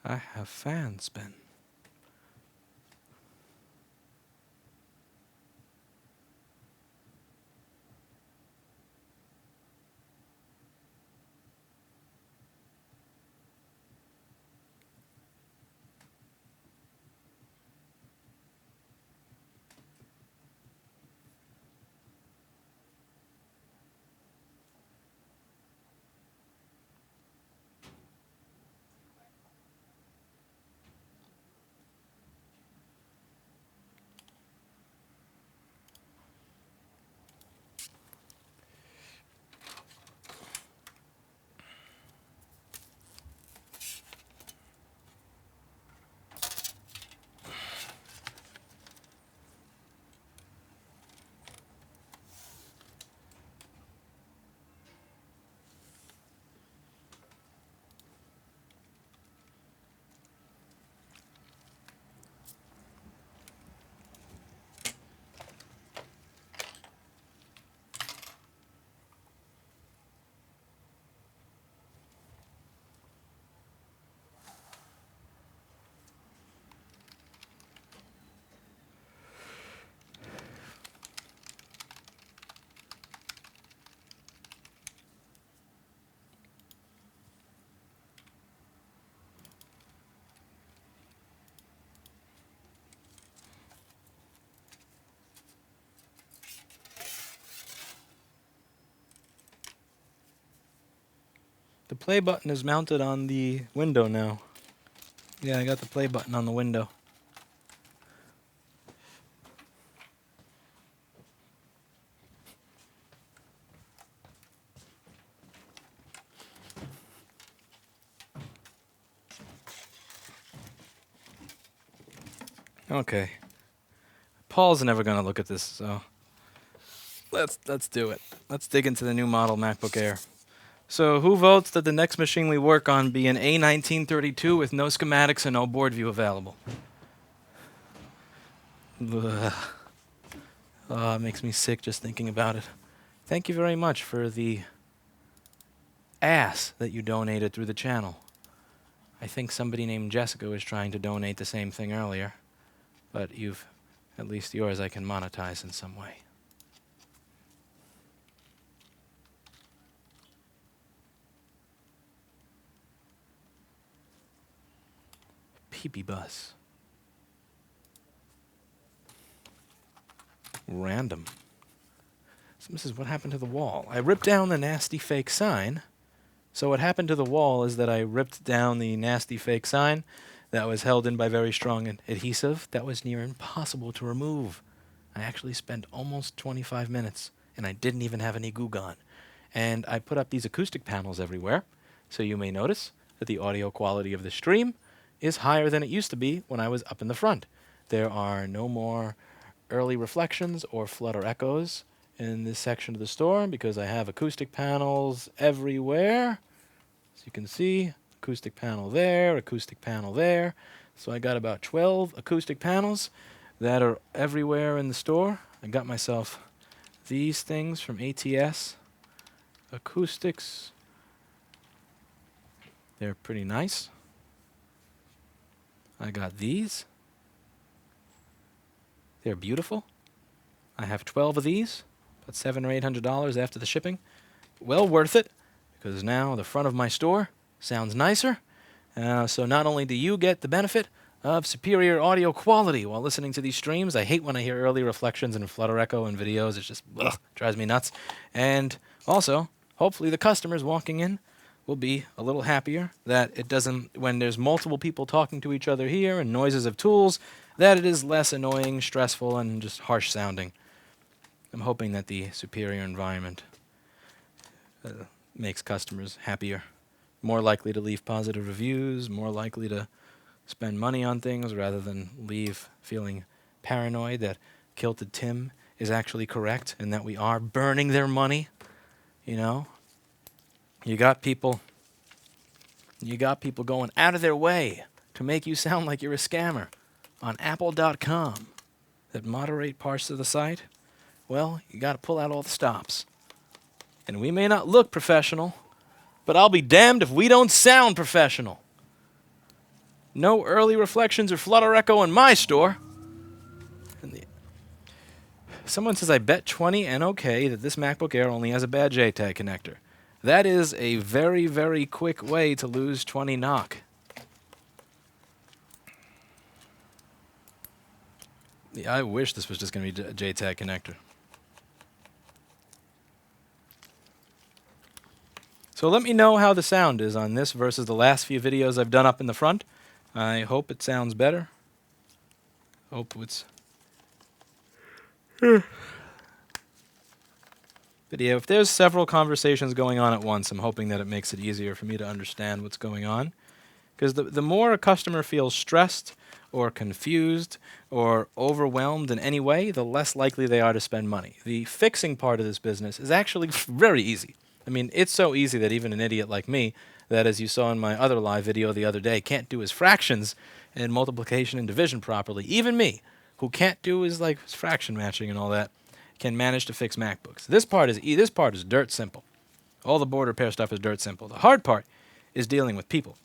I have fan spin. The play button is mounted on the window now. Yeah, I got the play button on the window. Okay. Paul's never going to look at this, so let's do it. Let's dig into the new model MacBook Air. So who votes that the next machine we work on be an A1932 with no schematics and no board view available? Ugh. Oh, it makes me sick just thinking about it. Thank you very much for the ass that you donated through the channel. I think somebody named Jessica was trying to donate the same thing earlier, but at least yours I can monetize in some way. PB Bus. Random. So this is what happened to the wall. I ripped down the nasty fake sign. So what happened to the wall is that I ripped down the nasty fake sign that was held in by very strong adhesive that was near impossible to remove. I actually spent almost 25 minutes, and I didn't even have any glue gun. And I put up these acoustic panels everywhere, so you may notice that the audio quality of the stream is higher than it used to be when I was up in the front. There are no more early reflections or flutter echoes in this section of the store because I have acoustic panels everywhere. As you can see, acoustic panel there, acoustic panel there. So I got about 12 acoustic panels that are everywhere in the store. I got myself these things from ATS Acoustics. They're pretty nice. I got these. They're beautiful. I have 12 of these, about $700 or $800 after the shipping. Well worth it, because now the front of my store sounds nicer. So not only do you get the benefit of superior audio quality while listening to these streams. I hate when I hear early reflections and flutter echo in videos. It's just, drives me nuts. And also, hopefully the customers walking in will be a little happier that it doesn't, when there's multiple people talking to each other here and noises of tools, that it is less annoying, stressful, and just harsh sounding. I'm hoping that the superior environment makes customers happier, more likely to leave positive reviews, more likely to spend money on things rather than leave feeling paranoid that Kilted Tim is actually correct and that we are burning their money. You know, you got people going out of their way to make you sound like you're a scammer on apple.com that moderate parts of the site. Well, you got to pull out all the stops. And we may not look professional, but I'll be damned if we don't sound professional. No early reflections or flutter echo in my store. Someone says, I bet 20 and okay that this MacBook Air only has a bad JTAG connector. That is a very, very quick way to lose 20 knock. Yeah, I wish this was just going to be a JTAG connector. So let me know how the sound is on this versus the last few videos I've done up in the front. I hope it sounds better. Hope it's... But yeah, if there's several conversations going on at once, I'm hoping that it makes it easier for me to understand what's going on. Because the more a customer feels stressed or confused or overwhelmed in any way, the less likely they are to spend money. The fixing part of this business is actually very easy. I mean, it's so easy that even an idiot like me, that as you saw in my other live video the other day, can't do his fractions and multiplication and division properly. Even me, who can't do his fraction matching and all that, can manage to fix MacBooks. This part is dirt simple. All the board repair stuff is dirt simple. The hard part is dealing with people.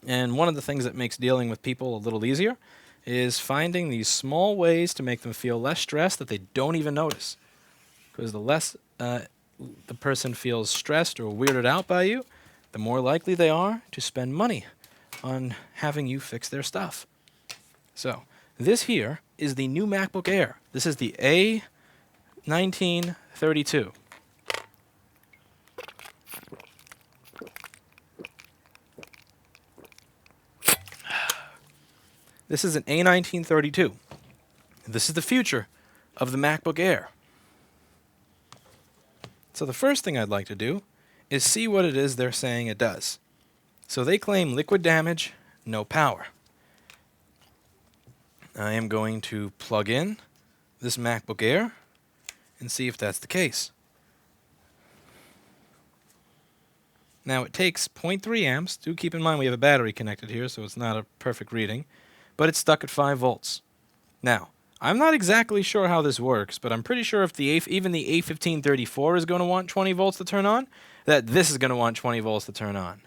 And one of the things that makes dealing with people a little easier is finding these small ways to make them feel less stressed that they don't even notice. Because the less the person feels stressed or weirded out by you, the more likely they are to spend money on having you fix their stuff. So, this here is the new MacBook Air. This is the A1932. This is an A1932. This is the future of the MacBook Air. So the first thing I'd like to do is see what it is they're saying it does. So they claim liquid damage, no power. I am going to plug in this MacBook Air and see if that's the case. Now it takes 0.3 amps. Do keep in mind we have a battery connected here, so it's not a perfect reading, but it's stuck at 5 volts. Now, I'm not exactly sure how this works, but I'm pretty sure if even the A1534 is going to want 20 volts to turn on, that this is going to want 20 volts to turn on.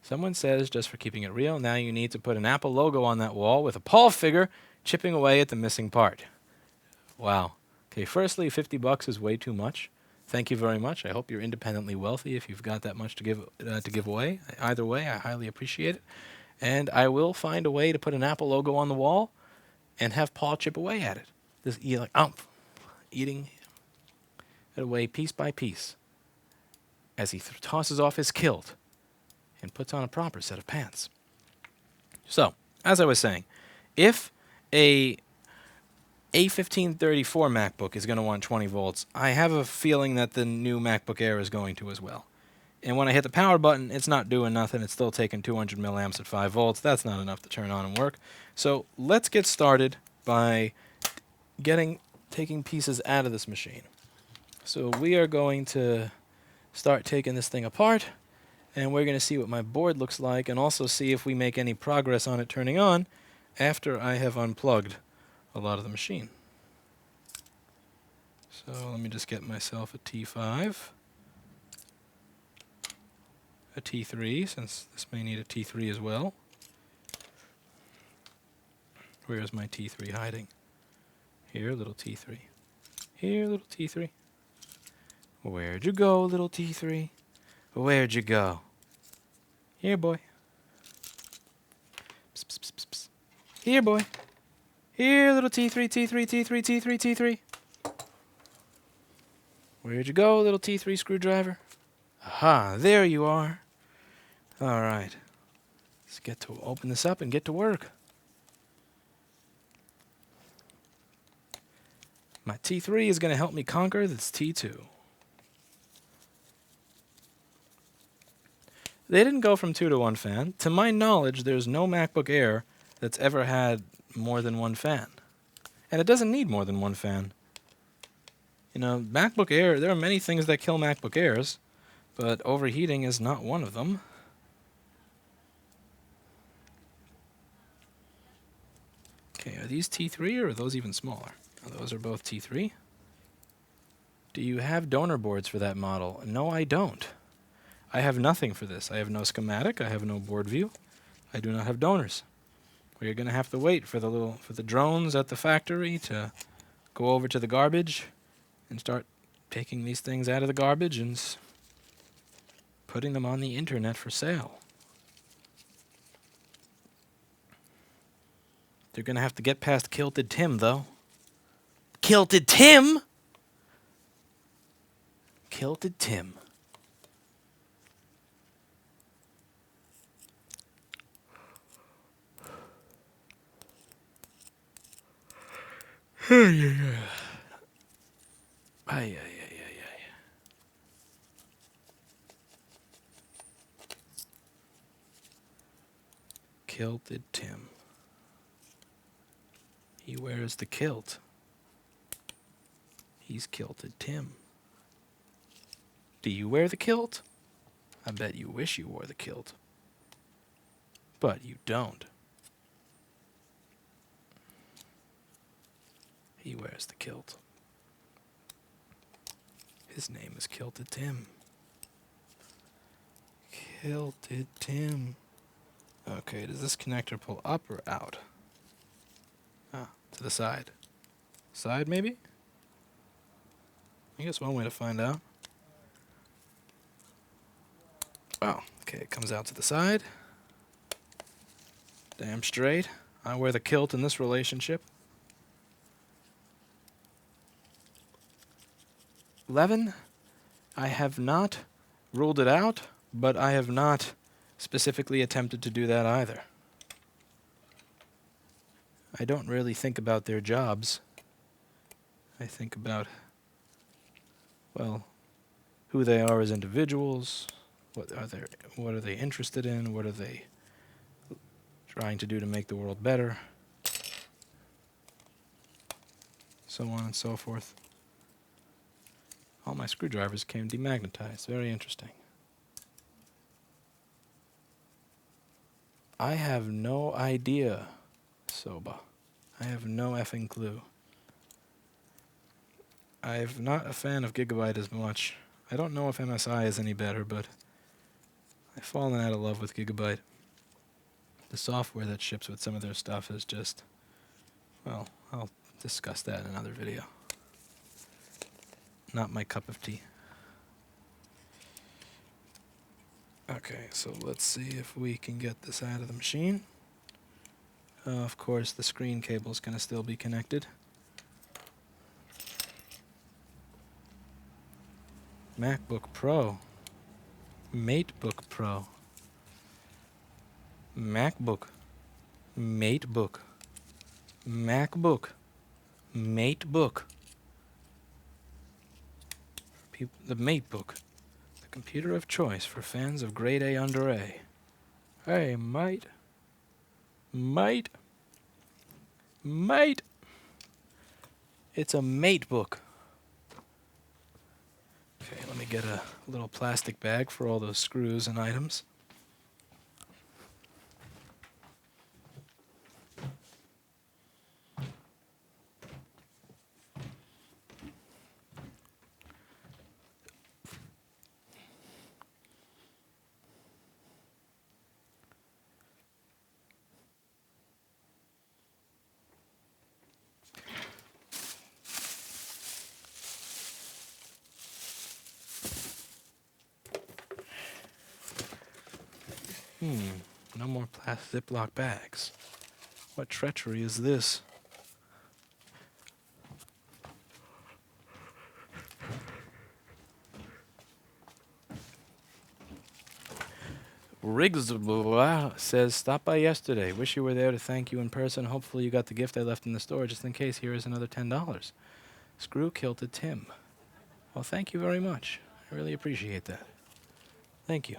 Someone says, just for keeping it real, now you need to put an Apple logo on that wall with a Paul figure chipping away at the missing part. Wow. Okay, firstly, $50 is way too much. Thank you very much. I hope you're independently wealthy if you've got that much to give away. Either way, I highly appreciate it. And I will find a way to put an Apple logo on the wall and have Paul chip away at it. Just eating it away piece by piece as he tosses off his kilt and puts on a proper set of pants. So, as I was saying, if a A1534 MacBook is going to want 20 volts, I have a feeling that the new MacBook Air is going to as well. And when I hit the power button, it's not doing nothing. It's still taking 200 milliamps at 5 volts. That's not enough to turn on and work. So let's get started by taking pieces out of this machine. So we are going to start taking this thing apart, and we're going to see what my board looks like and also see if we make any progress on it turning on after I have unplugged a lot of the machine. So let me just get myself a T5. A T3, since this may need a T3 as well. Where is my T3 hiding? Here, little T3. Here, little T3. Where'd you go, little T3? Where'd you go? Here, boy. Psst, psst, psst, psst. Here, boy. Here, little T3, T3, T3, T3, T3. Where'd you go, little T3 screwdriver? Aha, there you are. All right. Let's get to open this up and get to work. My T3 is going to help me conquer this T2. They didn't go from 2 to 1 fan. To my knowledge, there's no MacBook Air that's ever had more than 1 fan. And it doesn't need more than 1 fan. You know, MacBook Air, there are many things that kill MacBook Airs, but overheating is not one of them. Okay, are these T3 or are those even smaller? Oh, those are both T3. Do you have donor boards for that model? No, I don't. I have nothing for this. I have no schematic. I have no board view. I do not have donors. We're going to have to wait for the drones at the factory to go over to the garbage and start taking these things out of the garbage and putting them on the internet for sale. They're going to have to get past Kilted Tim, though. Kilted Tim? Kilted Tim. Ay. Kilted Tim. He wears the kilt. He's Kilted Tim. Do you wear the kilt? I bet you wish you wore the kilt. But you don't. He wears the kilt. His name is Kilted Tim. Kilted Tim. Okay, does this connector pull up or out? Ah, to the side. Side, maybe? I guess one way to find out. Oh, okay, it comes out to the side. Damn straight. I wear the kilt in this relationship. 11. I have not ruled it out, but I have not specifically attempted to do that either. I don't really think about their jobs. I think about, well, who they are as individuals, what are they interested in, what are they trying to do to make the world better, so on and so forth. All my screwdrivers came demagnetized. Very interesting. I have no idea, Soba. I have no effing clue. I'm not a fan of Gigabyte as much. I don't know if MSI is any better, but I've fallen out of love with Gigabyte. The software that ships with some of their stuff is just, well, I'll discuss that in another video. Not my cup of tea. Okay, so let's see if we can get this out of the machine. Of course, the screen cable is going to still be connected. MacBook Pro. MateBook Pro. MacBook. MateBook. MacBook. MateBook. The MateBook. The computer of choice for fans of grade A under A. Hey, mate. Mate. Mate. It's a MateBook. Okay, let me get a little plastic bag for all those screws and items. No more Ziploc bags. What treachery is this? Riggs says, stop by yesterday. Wish you were there to thank you in person. Hopefully you got the gift I left in the store. Just in case, here is another $10. Screw kilted Tim. Well, thank you very much. I really appreciate that. Thank you.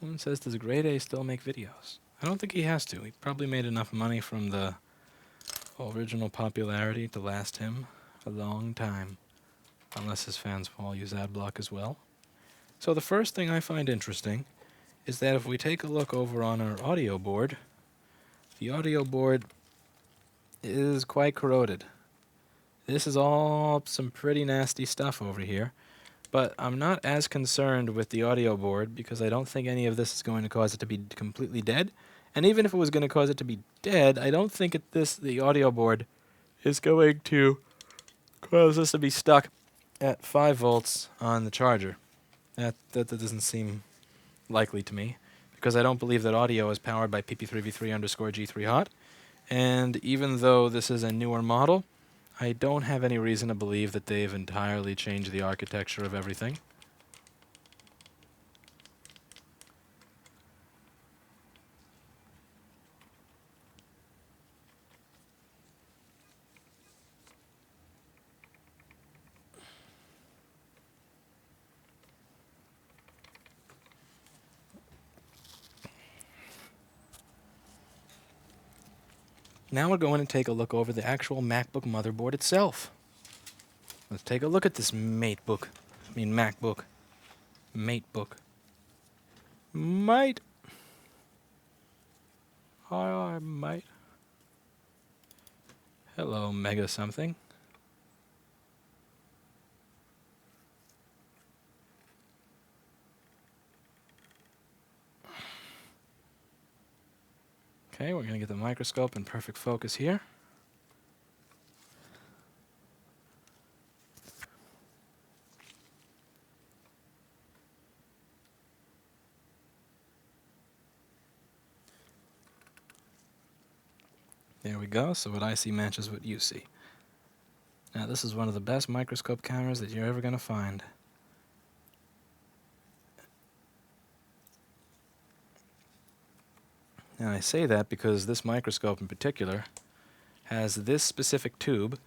Someone says, does Grade A still make videos? I don't think he has to. He probably made enough money from the original popularity to last him a long time. Unless his fans will all use adblock as well. So the first thing I find interesting is that if we take a look over on our audio board, the audio board is quite corroded. This is all some pretty nasty stuff over here. But I'm not as concerned with the audio board because I don't think any of this is going to cause it to be completely dead. And even if it was going to cause it to be dead, I don't think the audio board is going to cause this to be stuck at 5 volts on the charger. That doesn't seem likely to me because I don't believe that audio is powered by pp3v3_g3hot. And even though this is a newer model, I don't have any reason to believe that they've entirely changed the architecture of everything. Now we're going to take a look over the actual MacBook motherboard itself. Let's take a look at this MacBook. MateBook. Mate. Hi, mate. Hello, Mega something. Okay, we're going to get the microscope in perfect focus here. There we go, so what I see matches what you see. Now this is one of the best microscope cameras that you're ever going to find. And I say that because this microscope in particular has this specific tube.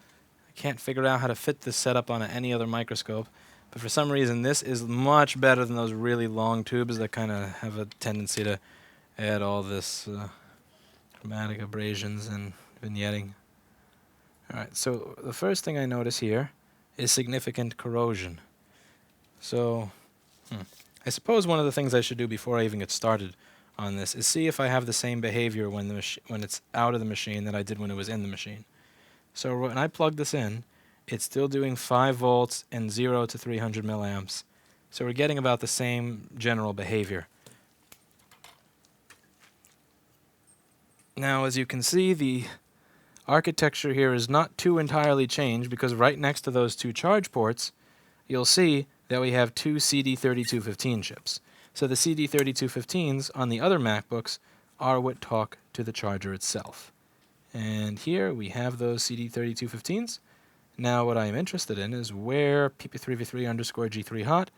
I can't figure out how to fit this setup on any other microscope, but for some reason this is much better than those really long tubes that kind of have a tendency to add all this chromatic abrasions and vignetting. Alright, so the first thing I notice here is significant corrosion. So, I suppose one of the things I should do before I even get started on this is see if I have the same behavior when it's out of the machine that I did when it was in the machine. So when I plug this in, it's still doing 5 volts and 0 to 300 milliamps. So we're getting about the same general behavior. Now, as you can see, the architecture here is not too entirely changed because right next to those 2 charge ports, you'll see that we have 2 CD3215 chips. So the CD3215s on the other MacBooks are what talk to the charger itself. And here we have those CD3215s. Now what I am interested in is where pp3v3_g3hot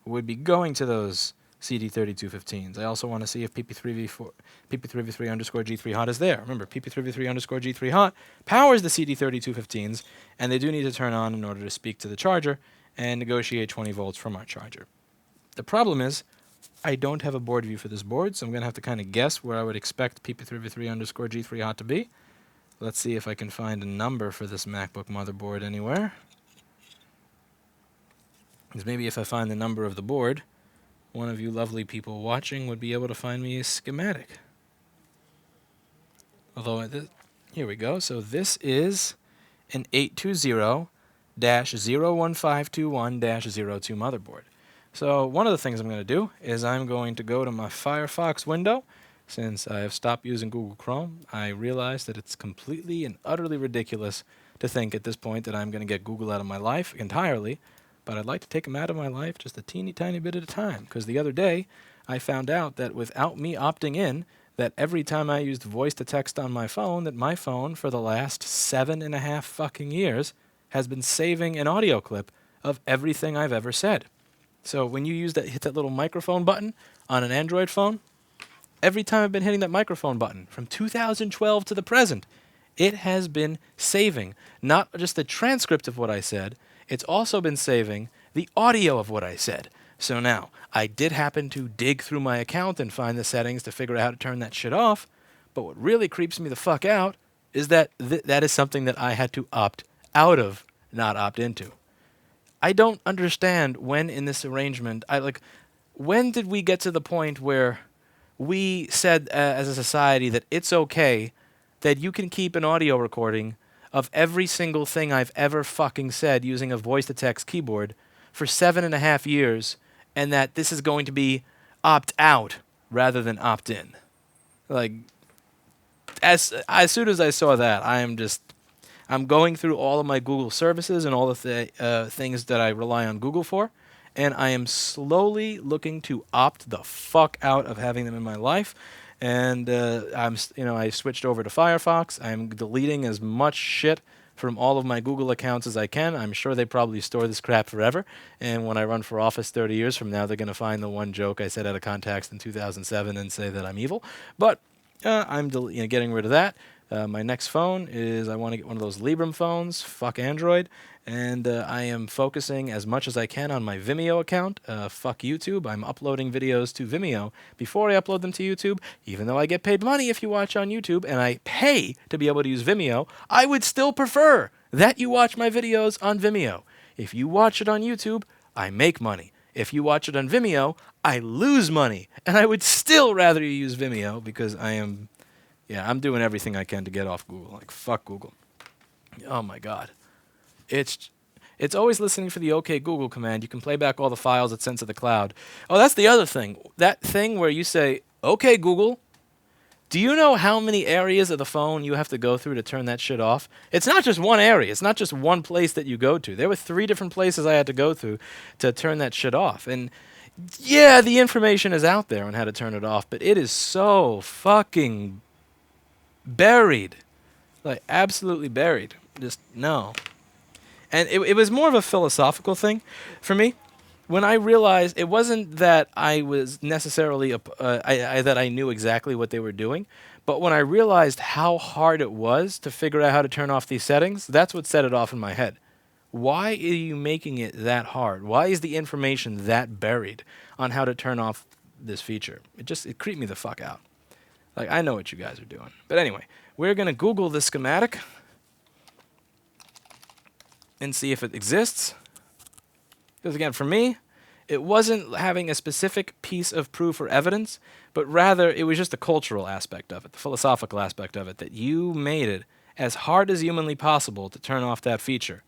would be going to those CD3215s. I also want to see if pp3v3_g3hot is there. Remember, pp3v3_g3hot powers the CD3215s, and they do need to turn on in order to speak to the charger and negotiate 20 volts from our charger. The problem is, I don't have a board view for this board, so I'm going to have to kind of guess where I would expect pp3v3_g3hot to be. Let's see if I can find a number for this MacBook motherboard anywhere. Because maybe if I find the number of the board, one of you lovely people watching would be able to find me a schematic. Although, here we go. So this is an 820-01521-02 motherboard. So one of the things I'm going to do is I'm going to go to my Firefox window. Since I have stopped using Google Chrome, I realize that it's completely and utterly ridiculous to think at this point that I'm going to get Google out of my life entirely, but I'd like to take them out of my life just a teeny tiny bit at a time, because the other day I found out that without me opting in, that every time I used voice to text on my phone, that my phone for the last 7.5 fucking years has been saving an audio clip of everything I've ever said. So when you hit that little microphone button on an Android phone, every time I've been hitting that microphone button from 2012 to the present, it has been saving not just the transcript of what I said, it's also been saving the audio of what I said. So now, I did happen to dig through my account and find the settings to figure out how to turn that shit off, but what really creeps me the fuck out is that that is something that I had to opt out of, not opt into. I don't understand when in this arrangement, when did we get to the point where we said as a society that it's okay that you can keep an audio recording of every single thing I've ever fucking said using a voice-to-text keyboard for 7.5 years, and that this is going to be opt-out rather than opt-in. Like, as soon as I saw that, I'm going through all of my Google services and all the things that I rely on Google for, and I am slowly looking to opt the fuck out of having them in my life. And I switched over to Firefox. I'm deleting as much shit from all of my Google accounts as I can. I'm sure they probably store this crap forever. And when I run for office 30 years from now, they're going to find the one joke I said out of context in 2007 and say that I'm evil. But I'm getting rid of that. My next phone is, I want to get one of those Librem phones. Fuck Android. And I am focusing as much as I can on my Vimeo account. Fuck YouTube. I'm uploading videos to Vimeo before I upload them to YouTube. Even though I get paid money if you watch on YouTube, and I pay to be able to use Vimeo, I would still prefer that you watch my videos on Vimeo. If you watch it on YouTube, I make money. If you watch it on Vimeo, I lose money. And I would still rather you use Vimeo, because I'm doing everything I can to get off Google. Like, fuck Google. Oh my God. It's always listening for the OK Google command. You can play back all the files it sends to the cloud. Oh, that's the other thing. That thing where you say, OK Google, do you know how many areas of the phone you have to go through to turn that shit off? It's not just one area. It's not just one place that you go to. There were 3 different places I had to go through to turn that shit off. And yeah, the information is out there on how to turn it off, but it is so fucking buried. Like, absolutely buried. Just, no. And it was more of a philosophical thing for me. When I realized it wasn't that I was necessarily that I knew exactly what they were doing, but when I realized how hard it was to figure out how to turn off these settings, that's what set it off in my head. Why are you making it that hard? Why is the information that buried on how to turn off this feature? It creeped me the fuck out. Like, I know what you guys are doing. But anyway, we're going to Google this schematic and see if it exists. Because again, for me, it wasn't having a specific piece of proof or evidence, but rather it was just the cultural aspect of it, the philosophical aspect of it, that you made it as hard as humanly possible to turn off that feature.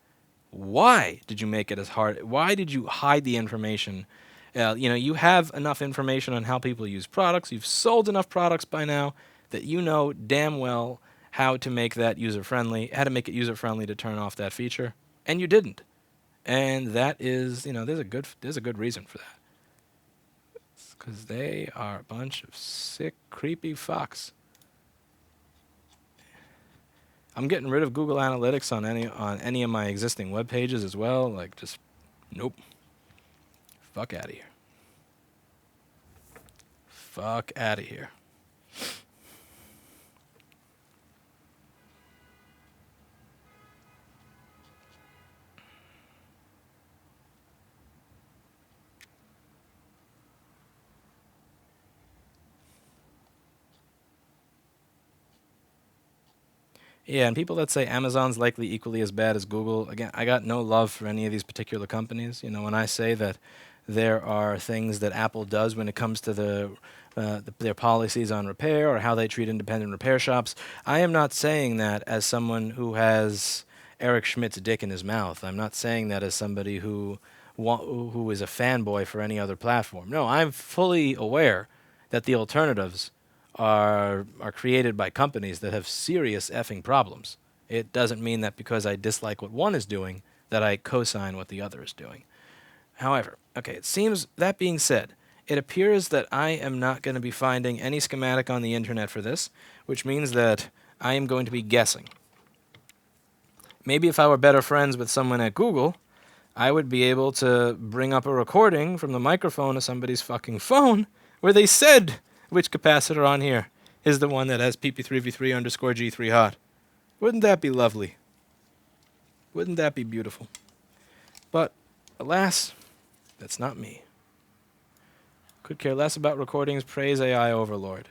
Why did you make it as hard? Why did you hide the information? You have enough information on how people use products. You've sold enough products by now that you know damn well how to make that user-friendly, how to make it user-friendly to turn off that feature. And you didn't. And that is, there's a good reason for that. Because they are a bunch of sick, creepy fucks. I'm getting rid of Google Analytics on any of my existing web pages as well. Like, just, nope. Fuck out of here. Fuck out of here. Yeah, and people that say Amazon's likely equally as bad as Google, again, I got no love for any of these particular companies. When I say that there are things that Apple does when it comes to their policies on repair or how they treat independent repair shops, I am not saying that as someone who has Eric Schmidt's dick in his mouth. I'm not saying that as somebody who who is a fanboy for any other platform. No, I'm fully aware that the alternatives are created by companies that have serious effing problems. It doesn't mean that because I dislike what one is doing that I co-sign what the other is doing. However, okay, it seems, that being said, it appears that I am not going to be finding any schematic on the internet for this, which means that I am going to be guessing. Maybe if I were better friends with someone at Google, I would be able to bring up a recording from the microphone of somebody's fucking phone where they said which capacitor on here is the one that has PP3V3 underscore G3 hot. Wouldn't that be lovely? Wouldn't that be beautiful? But, alas, that's not me. Could care less about recordings, praise AI overlord.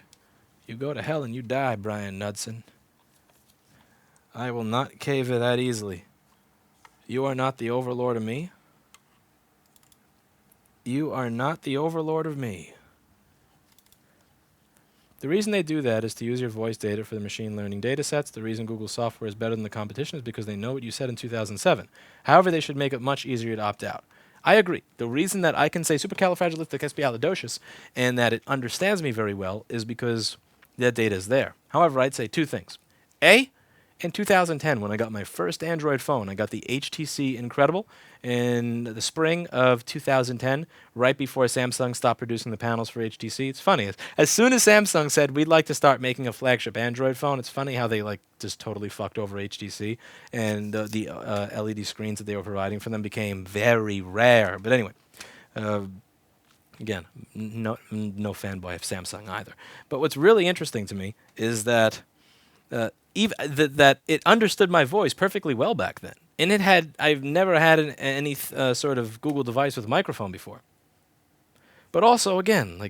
You go to hell and you die, Brian Knudsen. I will not cave it that easily. You are not the overlord of me. You are not the overlord of me. The reason they do that is to use your voice data for the machine learning data sets. The reason Google software is better than the competition is because they know what you said in 2007. However, they should make it much easier to opt out. I agree. The reason that I can say supercalifragilisticexpialidocious and that it understands me very well is because that data is there. However, I'd say two things. A, in 2010, when I got my first Android phone, I got the HTC Incredible in the spring of 2010, right before Samsung stopped producing the panels for HTC. It's funny. As soon as Samsung said, we'd like to start making a flagship Android phone, it's funny how they just totally fucked over HTC, and the LED screens that they were providing for them became very rare. But anyway, again, no fanboy of Samsung either. But what's really interesting to me is that that it understood my voice perfectly well back then. And I've never had any sort of Google device with a microphone before. But also, again,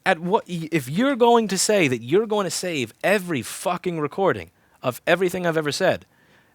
if you're going to say that you're going to save every fucking recording of everything I've ever said,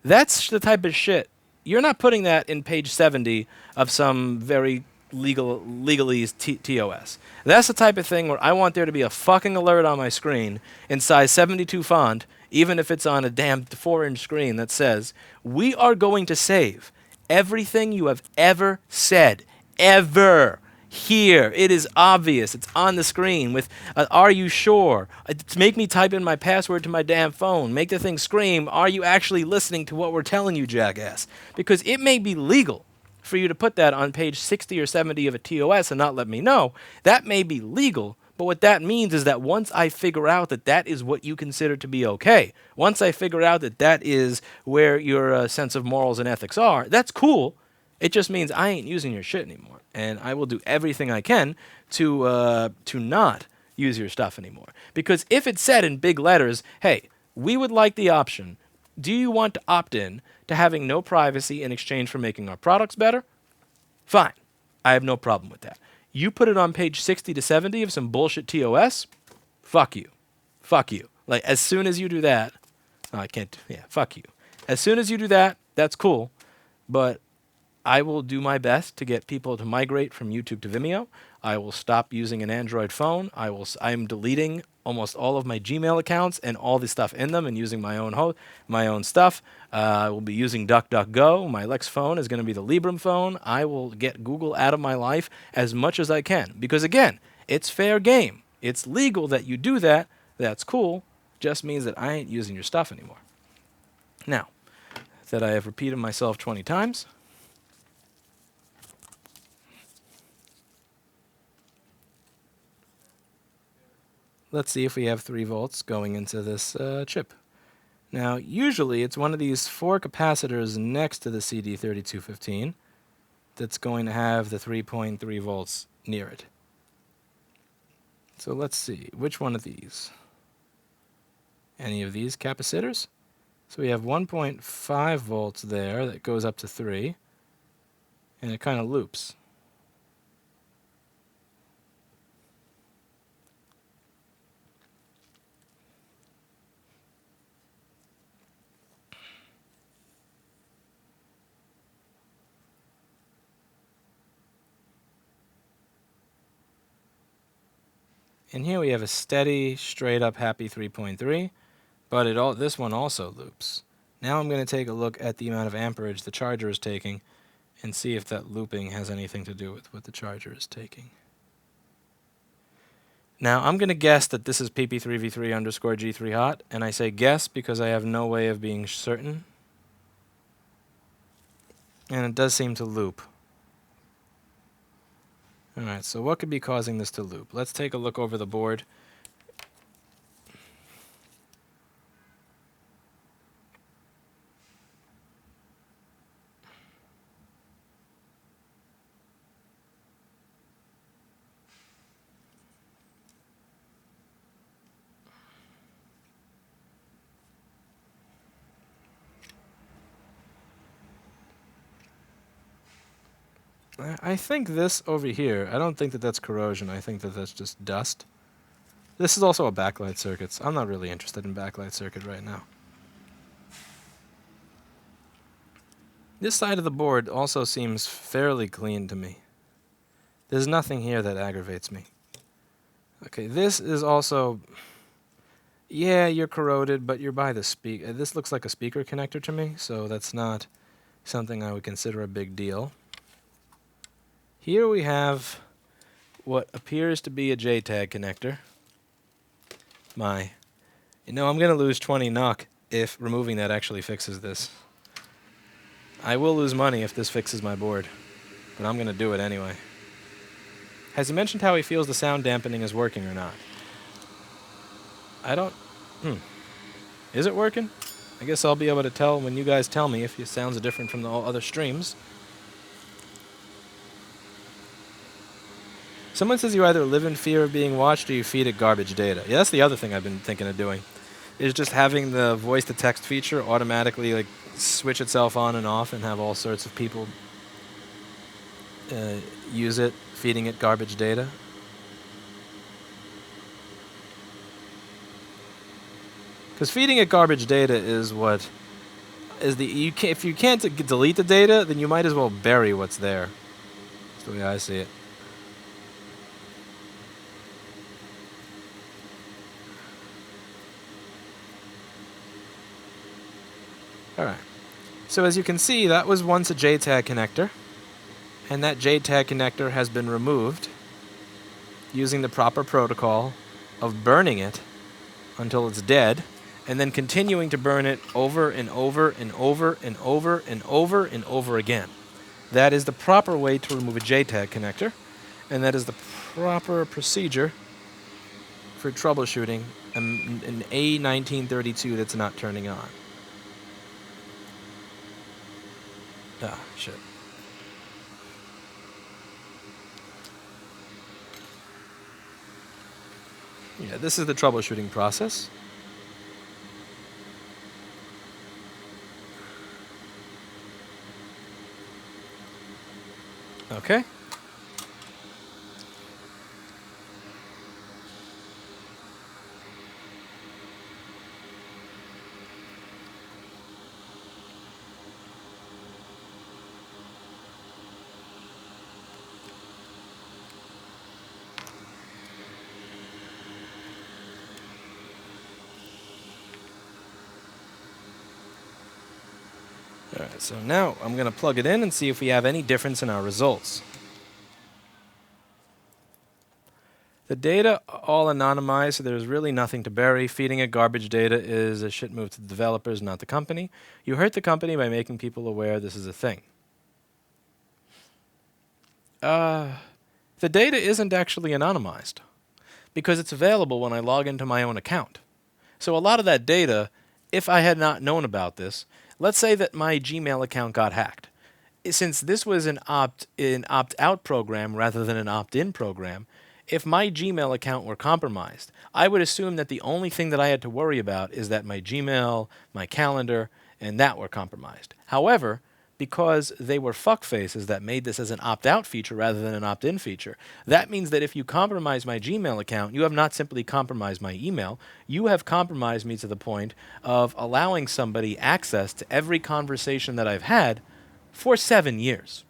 that's the type of shit. You're not putting that in page 70 of some very legalese TOS. That's the type of thing where I want there to be a fucking alert on my screen in size 72 font, even if it's on a damn 4-inch screen that says, we are going to save everything you have ever said, ever. Here, it is obvious. It's on the screen with, are you sure? Make me type in my password to my damn phone. Make the thing scream, are you actually listening to what we're telling you, jackass? Because it may be legal for you to put that on page 60 or 70 of a TOS and not let me know. That may be legal. But what that means is that once I figure out that that is what you consider to be okay, once I figure out that that is where your sense of morals and ethics are, that's cool. It just means I ain't using your shit anymore. And I will do everything I can to not use your stuff anymore. Because if it said in big letters, hey, we would like the option, do you want to opt in to having no privacy in exchange for making our products better? Fine. I have no problem with that. You put it on page 60 to 70 of some bullshit TOS, fuck you. Fuck you. Like, as soon as you do that, fuck you. As soon as you do that, that's cool, but I will do my best to get people to migrate from YouTube to Vimeo. I will stop using an Android phone. I'm deleting almost all of my Gmail accounts and all the stuff in them and using my own stuff. I will be using DuckDuckGo. My Lex phone is going to be the Librem phone. I will get Google out of my life as much as I can. Because again, it's fair game. It's legal that you do that. That's cool. Just means that I ain't using your stuff anymore. Now, that I have repeated myself 20 times, let's see if we have 3 volts going into this chip. Now, usually it's one of these 4 capacitors next to the CD3215 that's going to have the 3.3 volts near it. So let's see, which one of these? Any of these capacitors? So we have 1.5 volts there that goes up to 3, and it kind of loops. And here we have a steady, straight-up happy 3.3, but this one also loops. Now I'm going to take a look at the amount of amperage the charger is taking, and see if that looping has anything to do with what the charger is taking. Now, I'm going to guess that this is pp3v3 underscore g3 hot, and I say guess because I have no way of being certain. And it does seem to loop. Alright, so what could be causing this to loop? Let's take a look over the board. I think this over here, I don't think that that's corrosion. I think that that's just dust. This is also a backlight circuit. So I'm not really interested in backlight circuit right now. This side of the board also seems fairly clean to me. There's nothing here that aggravates me. Okay, this is also... Yeah, you're corroded, but you're by the speaker. This looks like a speaker connector to me, so that's not something I would consider a big deal. Here we have what appears to be a JTAG connector. I'm going to lose 20 NOK if removing that actually fixes this. I will lose money if this fixes my board, but I'm going to do it anyway. Has he mentioned how he feels the sound dampening is working or not? I don't... Is it working? I guess I'll be able to tell when you guys tell me if it sounds different from the other streams. Someone says you either live in fear of being watched or you feed it garbage data. Yeah, that's the other thing I've been thinking of doing, is just having the voice-to-text feature automatically like switch itself on and off and have all sorts of people use it, feeding it garbage data. Because feeding it garbage data is what is the if you can't delete the data, then you might as well bury what's there. That's the way I see it. Alright, so as you can see, that was once a JTAG connector, and that JTAG connector has been removed using the proper protocol of burning it until it's dead, and then continuing to burn it over and over and over and over and over and over again. That is the proper way to remove a JTAG connector, and that is the proper procedure for troubleshooting an A1932 that's not turning on. Ah, shit. Yeah, this is the troubleshooting process. Okay. Alright, so now I'm going to plug it in and see if we have any difference in our results. The data all anonymized, so there's really nothing to bury. Feeding it garbage data is a shit move to the developers, not the company. You hurt the company by making people aware this is a thing. The data isn't actually anonymized because it's available when I log into my own account. So a lot of that data, if I had not known about this, let's say that my Gmail account got hacked. Since this was an opt-out program rather than an opt-in program, if my Gmail account were compromised, I would assume that the only thing that I had to worry about is that my Gmail, my calendar, and that were compromised. However, because they were fuckfaces that made this as an opt-out feature rather than an opt-in feature, that means that if you compromise my Gmail account, you have not simply compromised my email, you have compromised me to the point of allowing somebody access to every conversation that I've had for 7 years.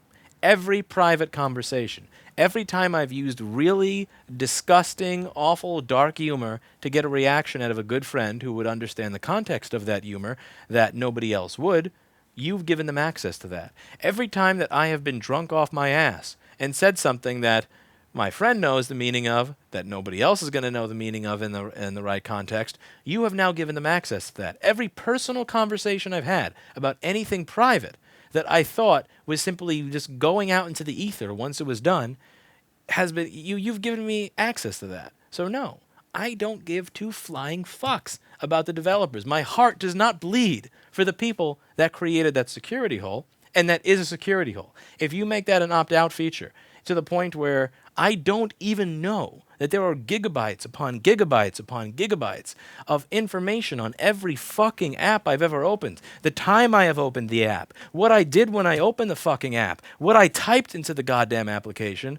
Every private conversation. Every time I've used really disgusting, awful, dark humor to get a reaction out of a good friend who would understand the context of that humor that nobody else would, You've given them access to that. Every time that I have been drunk off my ass and said something that my friend knows the meaning of, that nobody else is going to know the meaning of in the right context, you have now given them access to that. Every personal conversation I've had about anything private that I thought was simply just going out into the ether once it was done, has been you've given me access to that. So no, I don't give two flying fucks about the developers. My heart does not bleed for the people that created that security hole, and that is a security hole. If you make that an opt-out feature to the point where I don't even know that there are gigabytes upon gigabytes upon gigabytes of information on every fucking app I've ever opened, the time I have opened the app, what I did when I opened the fucking app, what I typed into the goddamn application,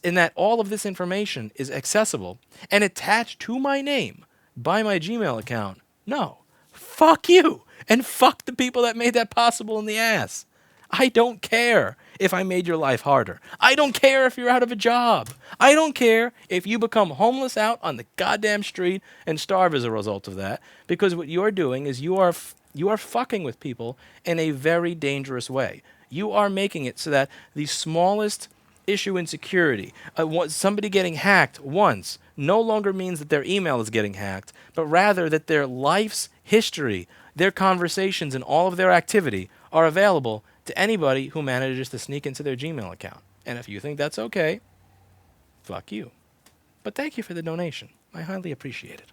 in that all of this information is accessible and attached to my name by my Gmail account. No. Fuck you. And fuck the people that made that possible in the ass. I don't care if I made your life harder. I don't care if you're out of a job. I don't care if you become homeless out on the goddamn street and starve as a result of that, because what you're doing is you are fucking with people in a very dangerous way. You are making it so that the smallest issue in security, somebody getting hacked once, no longer means that their email is getting hacked, but rather that their life's history, their conversations, and all of their activity are available to anybody who manages to sneak into their Gmail account. And if you think that's okay, fuck you. But thank you for the donation. I highly appreciate it.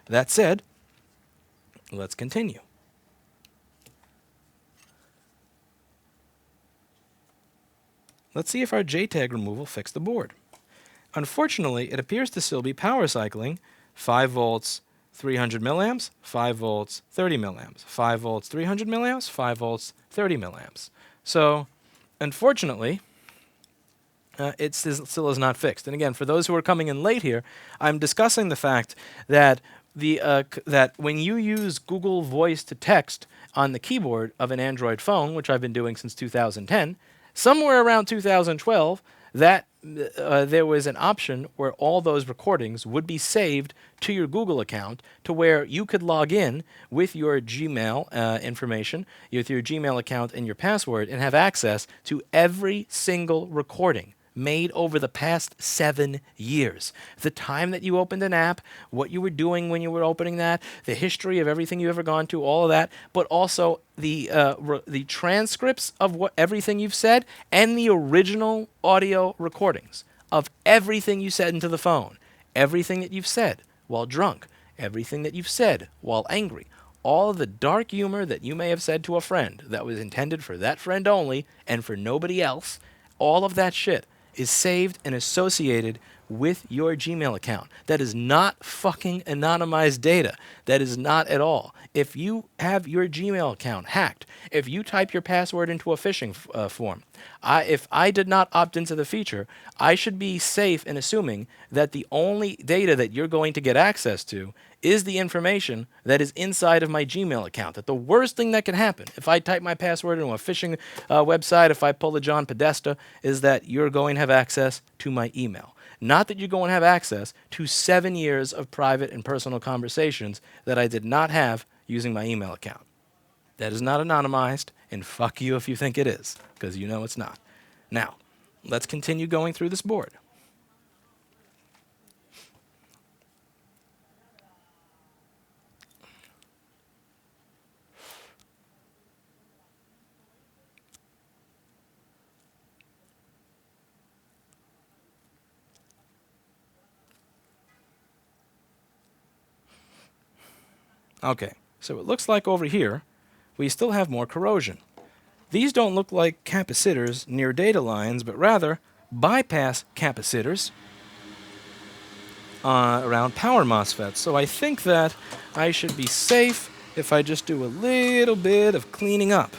That said, let's continue. Let's see if our JTAG removal fixed the board. Unfortunately, it appears to still be power cycling 5 volts, 300 milliamps, 5 volts, 30 milliamps, 5 volts, 300 milliamps, 5 volts, 30 milliamps. So, unfortunately, it still is not fixed. And again, for those who are coming in late here, I'm discussing the fact that that when you use Google Voice to text on the keyboard of an Android phone, which I've been doing since 2010, somewhere around 2012, that there was an option where all those recordings would be saved to your Google account, to where you could log in with your Gmail information, with your Gmail account and your password, and have access to every single recording made over the past 7 years. The time that you opened an app, what you were doing when you were opening that, the history of everything you've ever gone to, all of that, but also the transcripts of everything you've said, and the original audio recordings of everything you said into the phone, everything that you've said while drunk, everything that you've said while angry, all of the dark humor that you may have said to a friend that was intended for that friend only and for nobody else, all of that shit is saved and associated with your Gmail account. That is not fucking anonymized data. That is not at all. If you have your Gmail account hacked, if you type your password into a phishing form, if I did not opt into the feature, I should be safe in assuming that the only data that you're going to get access to is the information that is inside of my Gmail account. That the worst thing that can happen if I type my password into a phishing website, if I pull a John Podesta, is that you're going to have access to my email. Not that you're going to have access to 7 years of private and personal conversations that I did not have using my email account. That is not anonymized, and fuck you if you think it is, because you know it's not. Now, let's continue going through this board. Okay, so it looks like over here, we still have more corrosion. These don't look like capacitors near data lines, but rather bypass capacitors around power MOSFETs. So I think that I should be safe if I just do a little bit of cleaning up.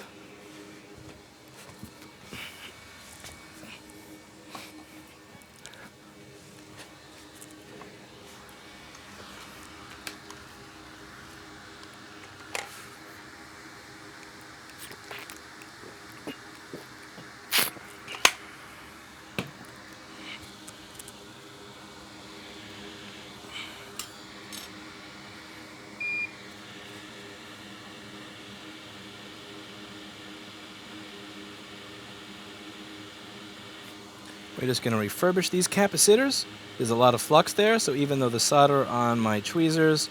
We're just going to refurbish these capacitors. There's a lot of flux there, so even though the solder on my tweezers,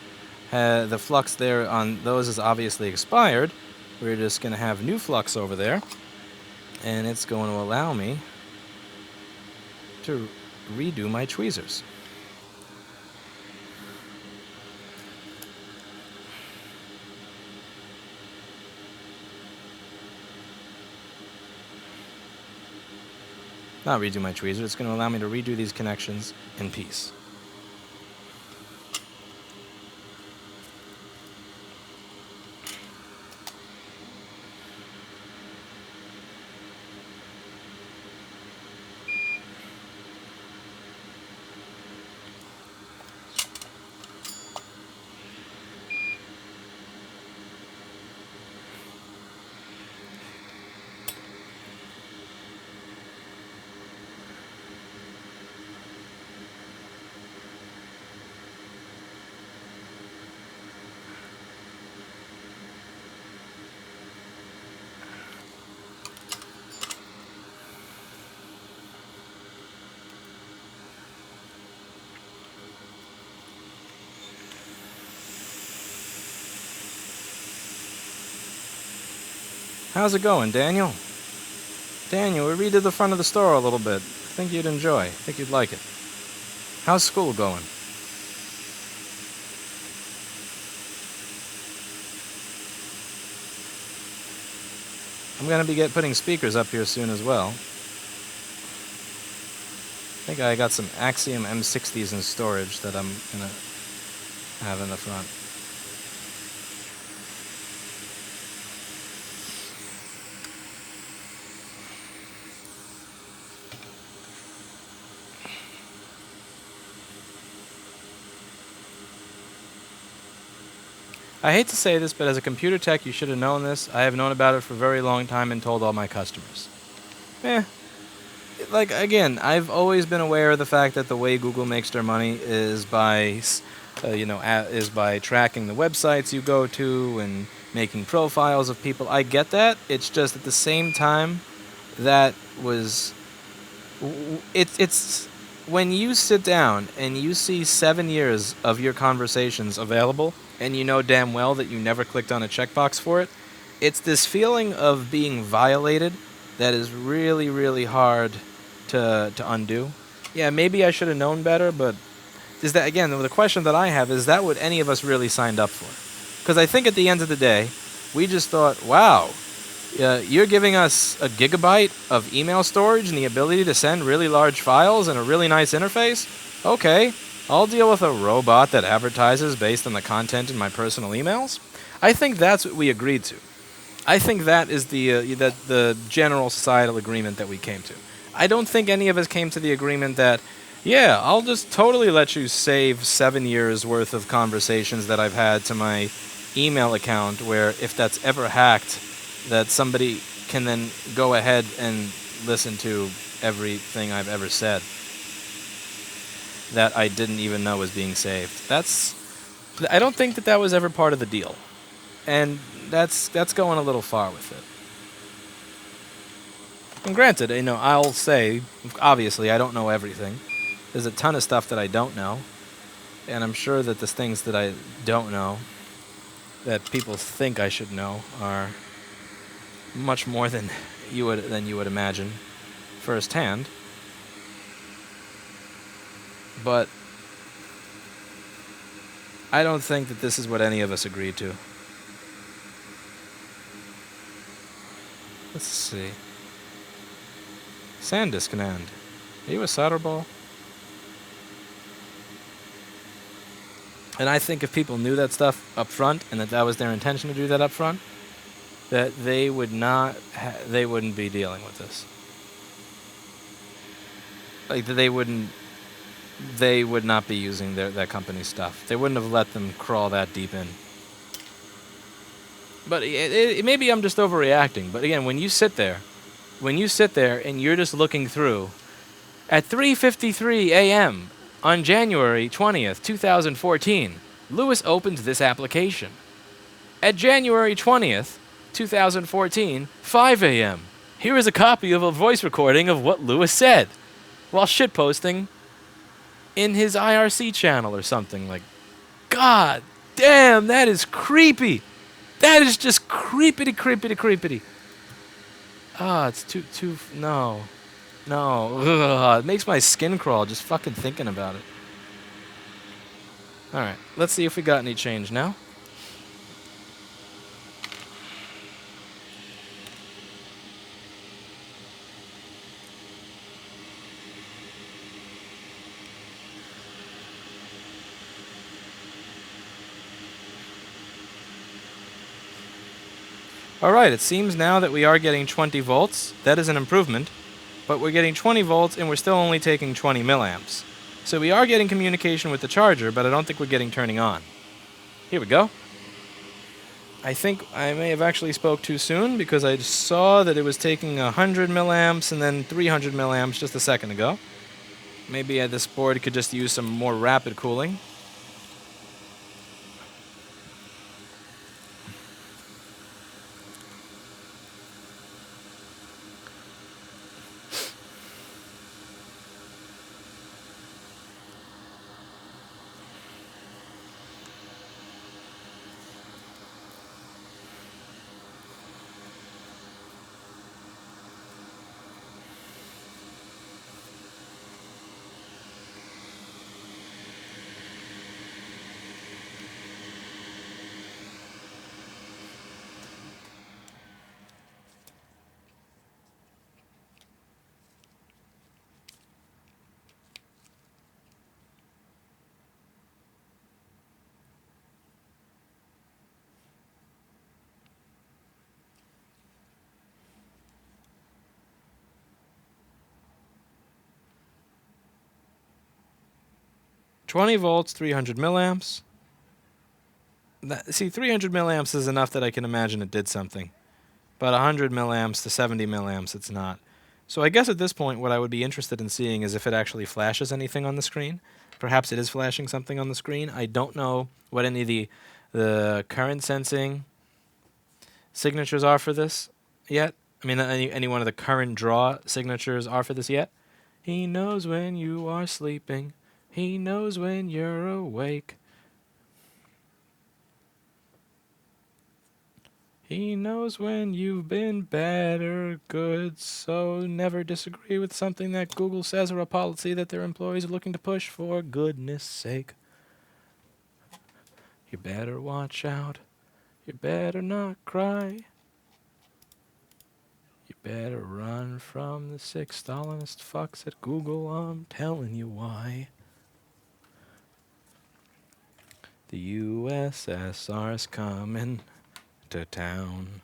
the flux there on those is obviously expired, we're just going to have new flux over there, and it's going to allow me to redo my tweezers. Not redo my tweezers, it's going to allow me to redo these connections in peace. How's it going, Daniel? Daniel, we redid the front of the store a little bit. I think you'd enjoy. I think you'd like it. How's school going? I'm going to be putting speakers up here soon as well. I think I got some Axiom M60s in storage that I'm going to have in the front. I hate to say this, but as a computer tech, you should have known this. I have known about it for a very long time and told all my customers. Like, again, I've always been aware of the fact that the way Google makes their money is by, is by tracking the websites you go to and making profiles of people. I get that. It's just at the same time, that was, it's when you sit down and you see 7 years of your conversations available, and you know damn well that you never clicked on a checkbox for it, it's this feeling of being violated that is really, really hard to undo. Yeah, maybe I should have known better, but is that, again, the question that I have is that what any of us really signed up for? Because I think at the end of the day, we just thought, wow, you're giving us a gigabyte of email storage and the ability to send really large files and a really nice interface? Okay, I'll deal with a robot that advertises based on the content in my personal emails. I think that's what we agreed to. I think that is the general societal agreement that we came to. I don't think any of us came to the agreement that, yeah, I'll just totally let you save 7 years worth of conversations that I've had to my email account, where if that's ever hacked, that somebody can then go ahead and listen to everything I've ever said that I didn't even know was being saved. I don't think that was ever part of the deal. And that's going a little far with it. And granted, I'll say, obviously, I don't know everything. There's a ton of stuff that I don't know. And I'm sure that the things that I don't know, that people think I should know, are much more than you would imagine firsthand. But I don't think that this is what any of us agreed to. Let's see. SanDisk NAND. Are you a solder ball? And I think if people knew that stuff up front, and that was their intention to do that up front, that they wouldn't be dealing with this. Like, they would not be using that company's stuff. They wouldn't have let them crawl that deep in. But maybe I'm just overreacting. But again, when you sit there and you're just looking through, at 3:53 a.m. on January 20th, 2014, Lewis opened this application. At January 20th, 2014, 5 a.m., here is a copy of a voice recording of what Lewis said. while shitposting in his IRC channel or something. Like, God damn, that is creepy. That is just creepity. Ah, it's too, no. No. Ugh, it makes my skin crawl just fucking thinking about it. Alright, let's see if we got any change now. Alright, it seems now that we are getting 20 volts. That is an improvement. But we're getting 20 volts and we're still only taking 20 milliamps. So we are getting communication with the charger, but I don't think we're getting turning on. Here we go. I think I may have actually spoke too soon because I saw that it was taking 100 milliamps and then 300 milliamps just a second ago. Maybe this board could just use some more rapid cooling. $20 volts, 300 milliamps. See, 300 milliamps is enough that I can imagine it did something. But 100 milliamps to 70 milliamps, it's not. So I guess at this point, what I would be interested in seeing is if it actually flashes anything on the screen. Perhaps it is flashing something on the screen. I don't know what any of the current sensing signatures are for this yet. I mean, any one of the current draw signatures are for this yet. He knows when you are sleeping. He knows when you're awake. He knows when you've been bad or good, so never disagree with something that Google says or a policy that their employees are looking to push for goodness sake. You better watch out. You better not cry. You better run from the 6 Stalinist fucks at Google, I'm telling you why. The USSR's coming to town.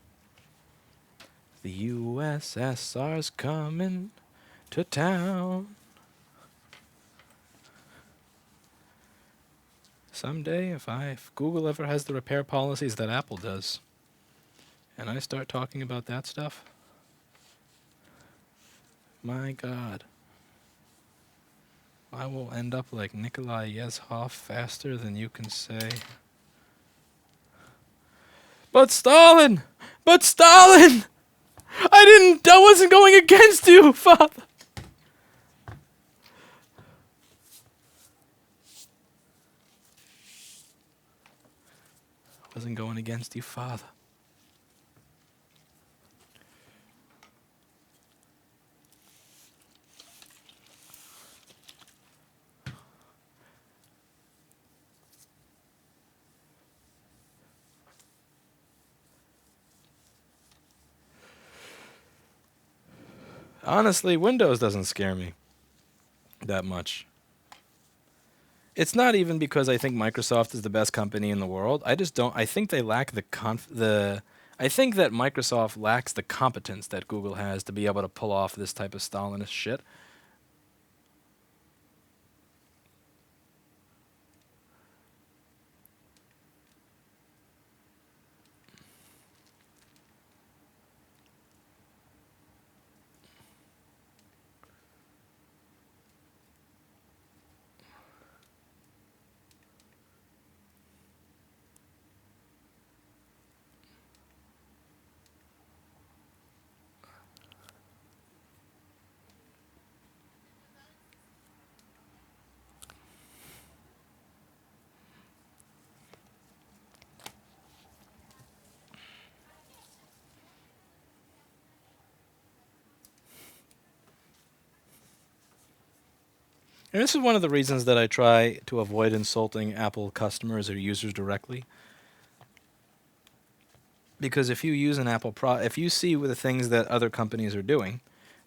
The USSR's coming to town. Someday, if Google ever has the repair policies that Apple does, and I start talking about that stuff, my God, I will end up like Nikolai Yezhov faster than you can say. But Stalin! But Stalin! I wasn't going against you, Father! I wasn't going against you, Father. Honestly, Windows doesn't scare me that much. It's not even because I think Microsoft is the best company in the world. I just don't. I think they lack I think that Microsoft lacks the competence that Google has to be able to pull off this type of Stalinist shit. And this is one of the reasons that I try to avoid insulting Apple customers or users directly. Because if you use an Apple if you see the things that other companies are doing,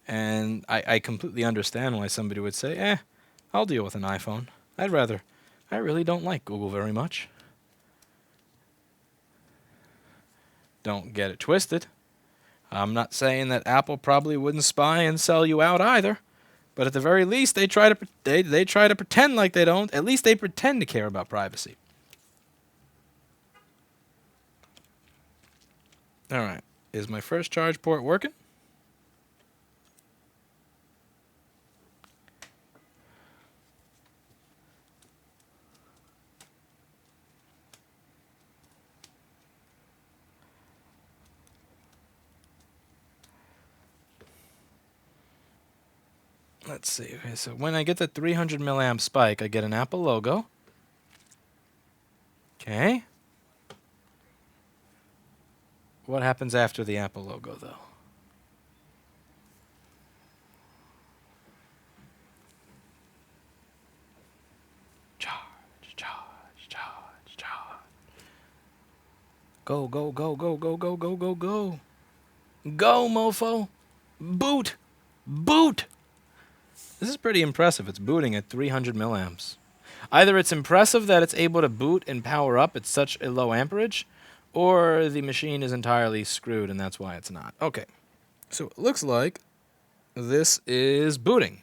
and I completely understand why somebody would say, I'll deal with an iPhone. I really don't like Google very much. Don't get it twisted. I'm not saying that Apple probably wouldn't spy and sell you out either. But at the very least, they try to pretend like they don't. At least they pretend to care about privacy. All right. Is my first charge port working? Let's see. Okay, so when I get the 300 milliamp spike, I get an Apple logo. Okay. What happens after the Apple logo, though? Charge. Go, go, go, go, go, go, go, go, go. Go, mofo. Boot. This is pretty impressive. It's booting at 300 milliamps. Either it's impressive that it's able to boot and power up at such a low amperage, or the machine is entirely screwed and that's why it's not. Okay. So it looks like this is booting.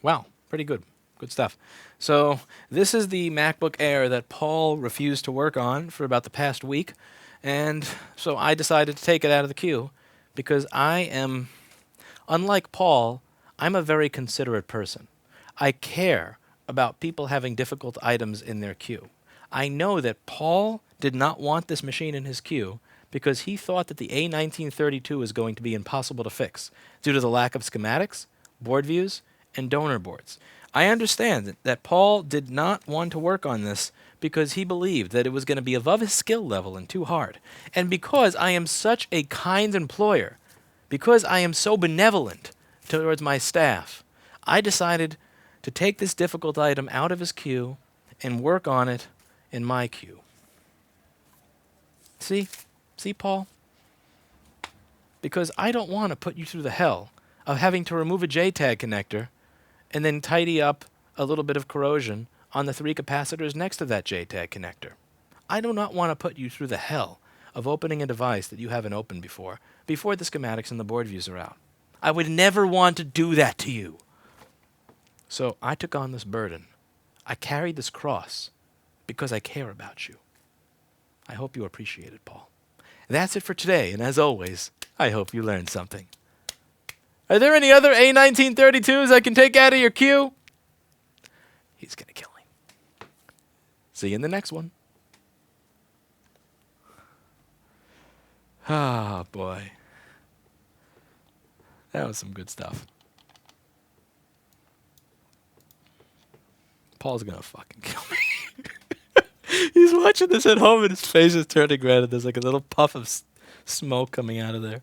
Wow, pretty good. Good stuff. So this is the MacBook Air that Paul refused to work on for about the past week. And so I decided to take it out of the queue because I am, unlike Paul, I'm a very considerate person. I care about people having difficult items in their queue. I know that Paul did not want this machine in his queue because he thought that the A1932 was going to be impossible to fix due to the lack of schematics, board views, and donor boards. I understand that Paul did not want to work on this because he believed that it was going to be above his skill level and too hard. And because I am such a kind employer, because I am so benevolent towards my staff, I decided to take this difficult item out of his queue and work on it in my queue. See, Paul? Because I don't want to put you through the hell of having to remove a JTAG connector and then tidy up a little bit of corrosion on the 3 capacitors next to that JTAG connector. I do not want to put you through the hell of opening a device that you haven't opened before the schematics and the board views are out. I would never want to do that to you. So I took on this burden. I carried this cross because I care about you. I hope you appreciate it, Paul. That's it for today, and as always, I hope you learned something. Are there any other A1932s I can take out of your queue? He's going to kill me. See you in the next one. Ah, boy. That was some good stuff. Paul's going to fucking kill me. He's watching this at home and his face is turning red and there's like a little puff of smoke coming out of there.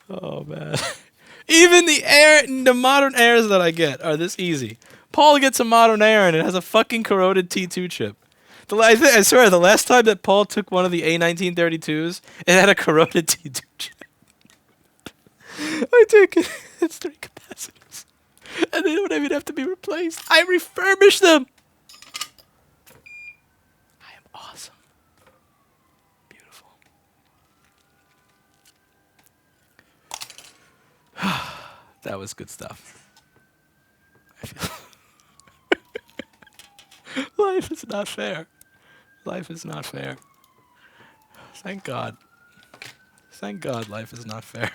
Oh, man. Even the modern Airs that I get are this easy. Paul gets a modern Air and it has a fucking corroded T2 chip. I swear, the last time that Paul took one of the A1932s, it had a corroded T2 chip. I take it, it's 3 capacitors. And they don't even have to be replaced. I refurbish them. I am awesome. Beautiful. That was good stuff. Life is not fair. Life is not fair. Thank God. Thank God life is not fair.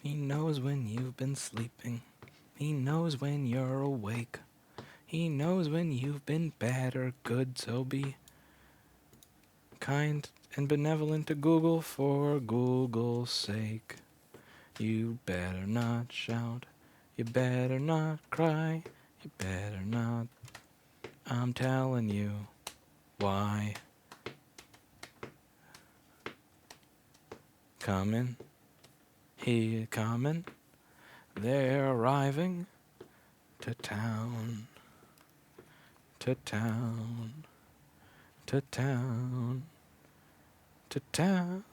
He knows when you've been sleeping. He knows when you're awake. He knows when you've been bad or good, so be kind and benevolent to Google for Google's sake. You better not shout. You better not cry. You better not. I'm telling you why. Coming. He coming. They're arriving to town. To town. To town. To town.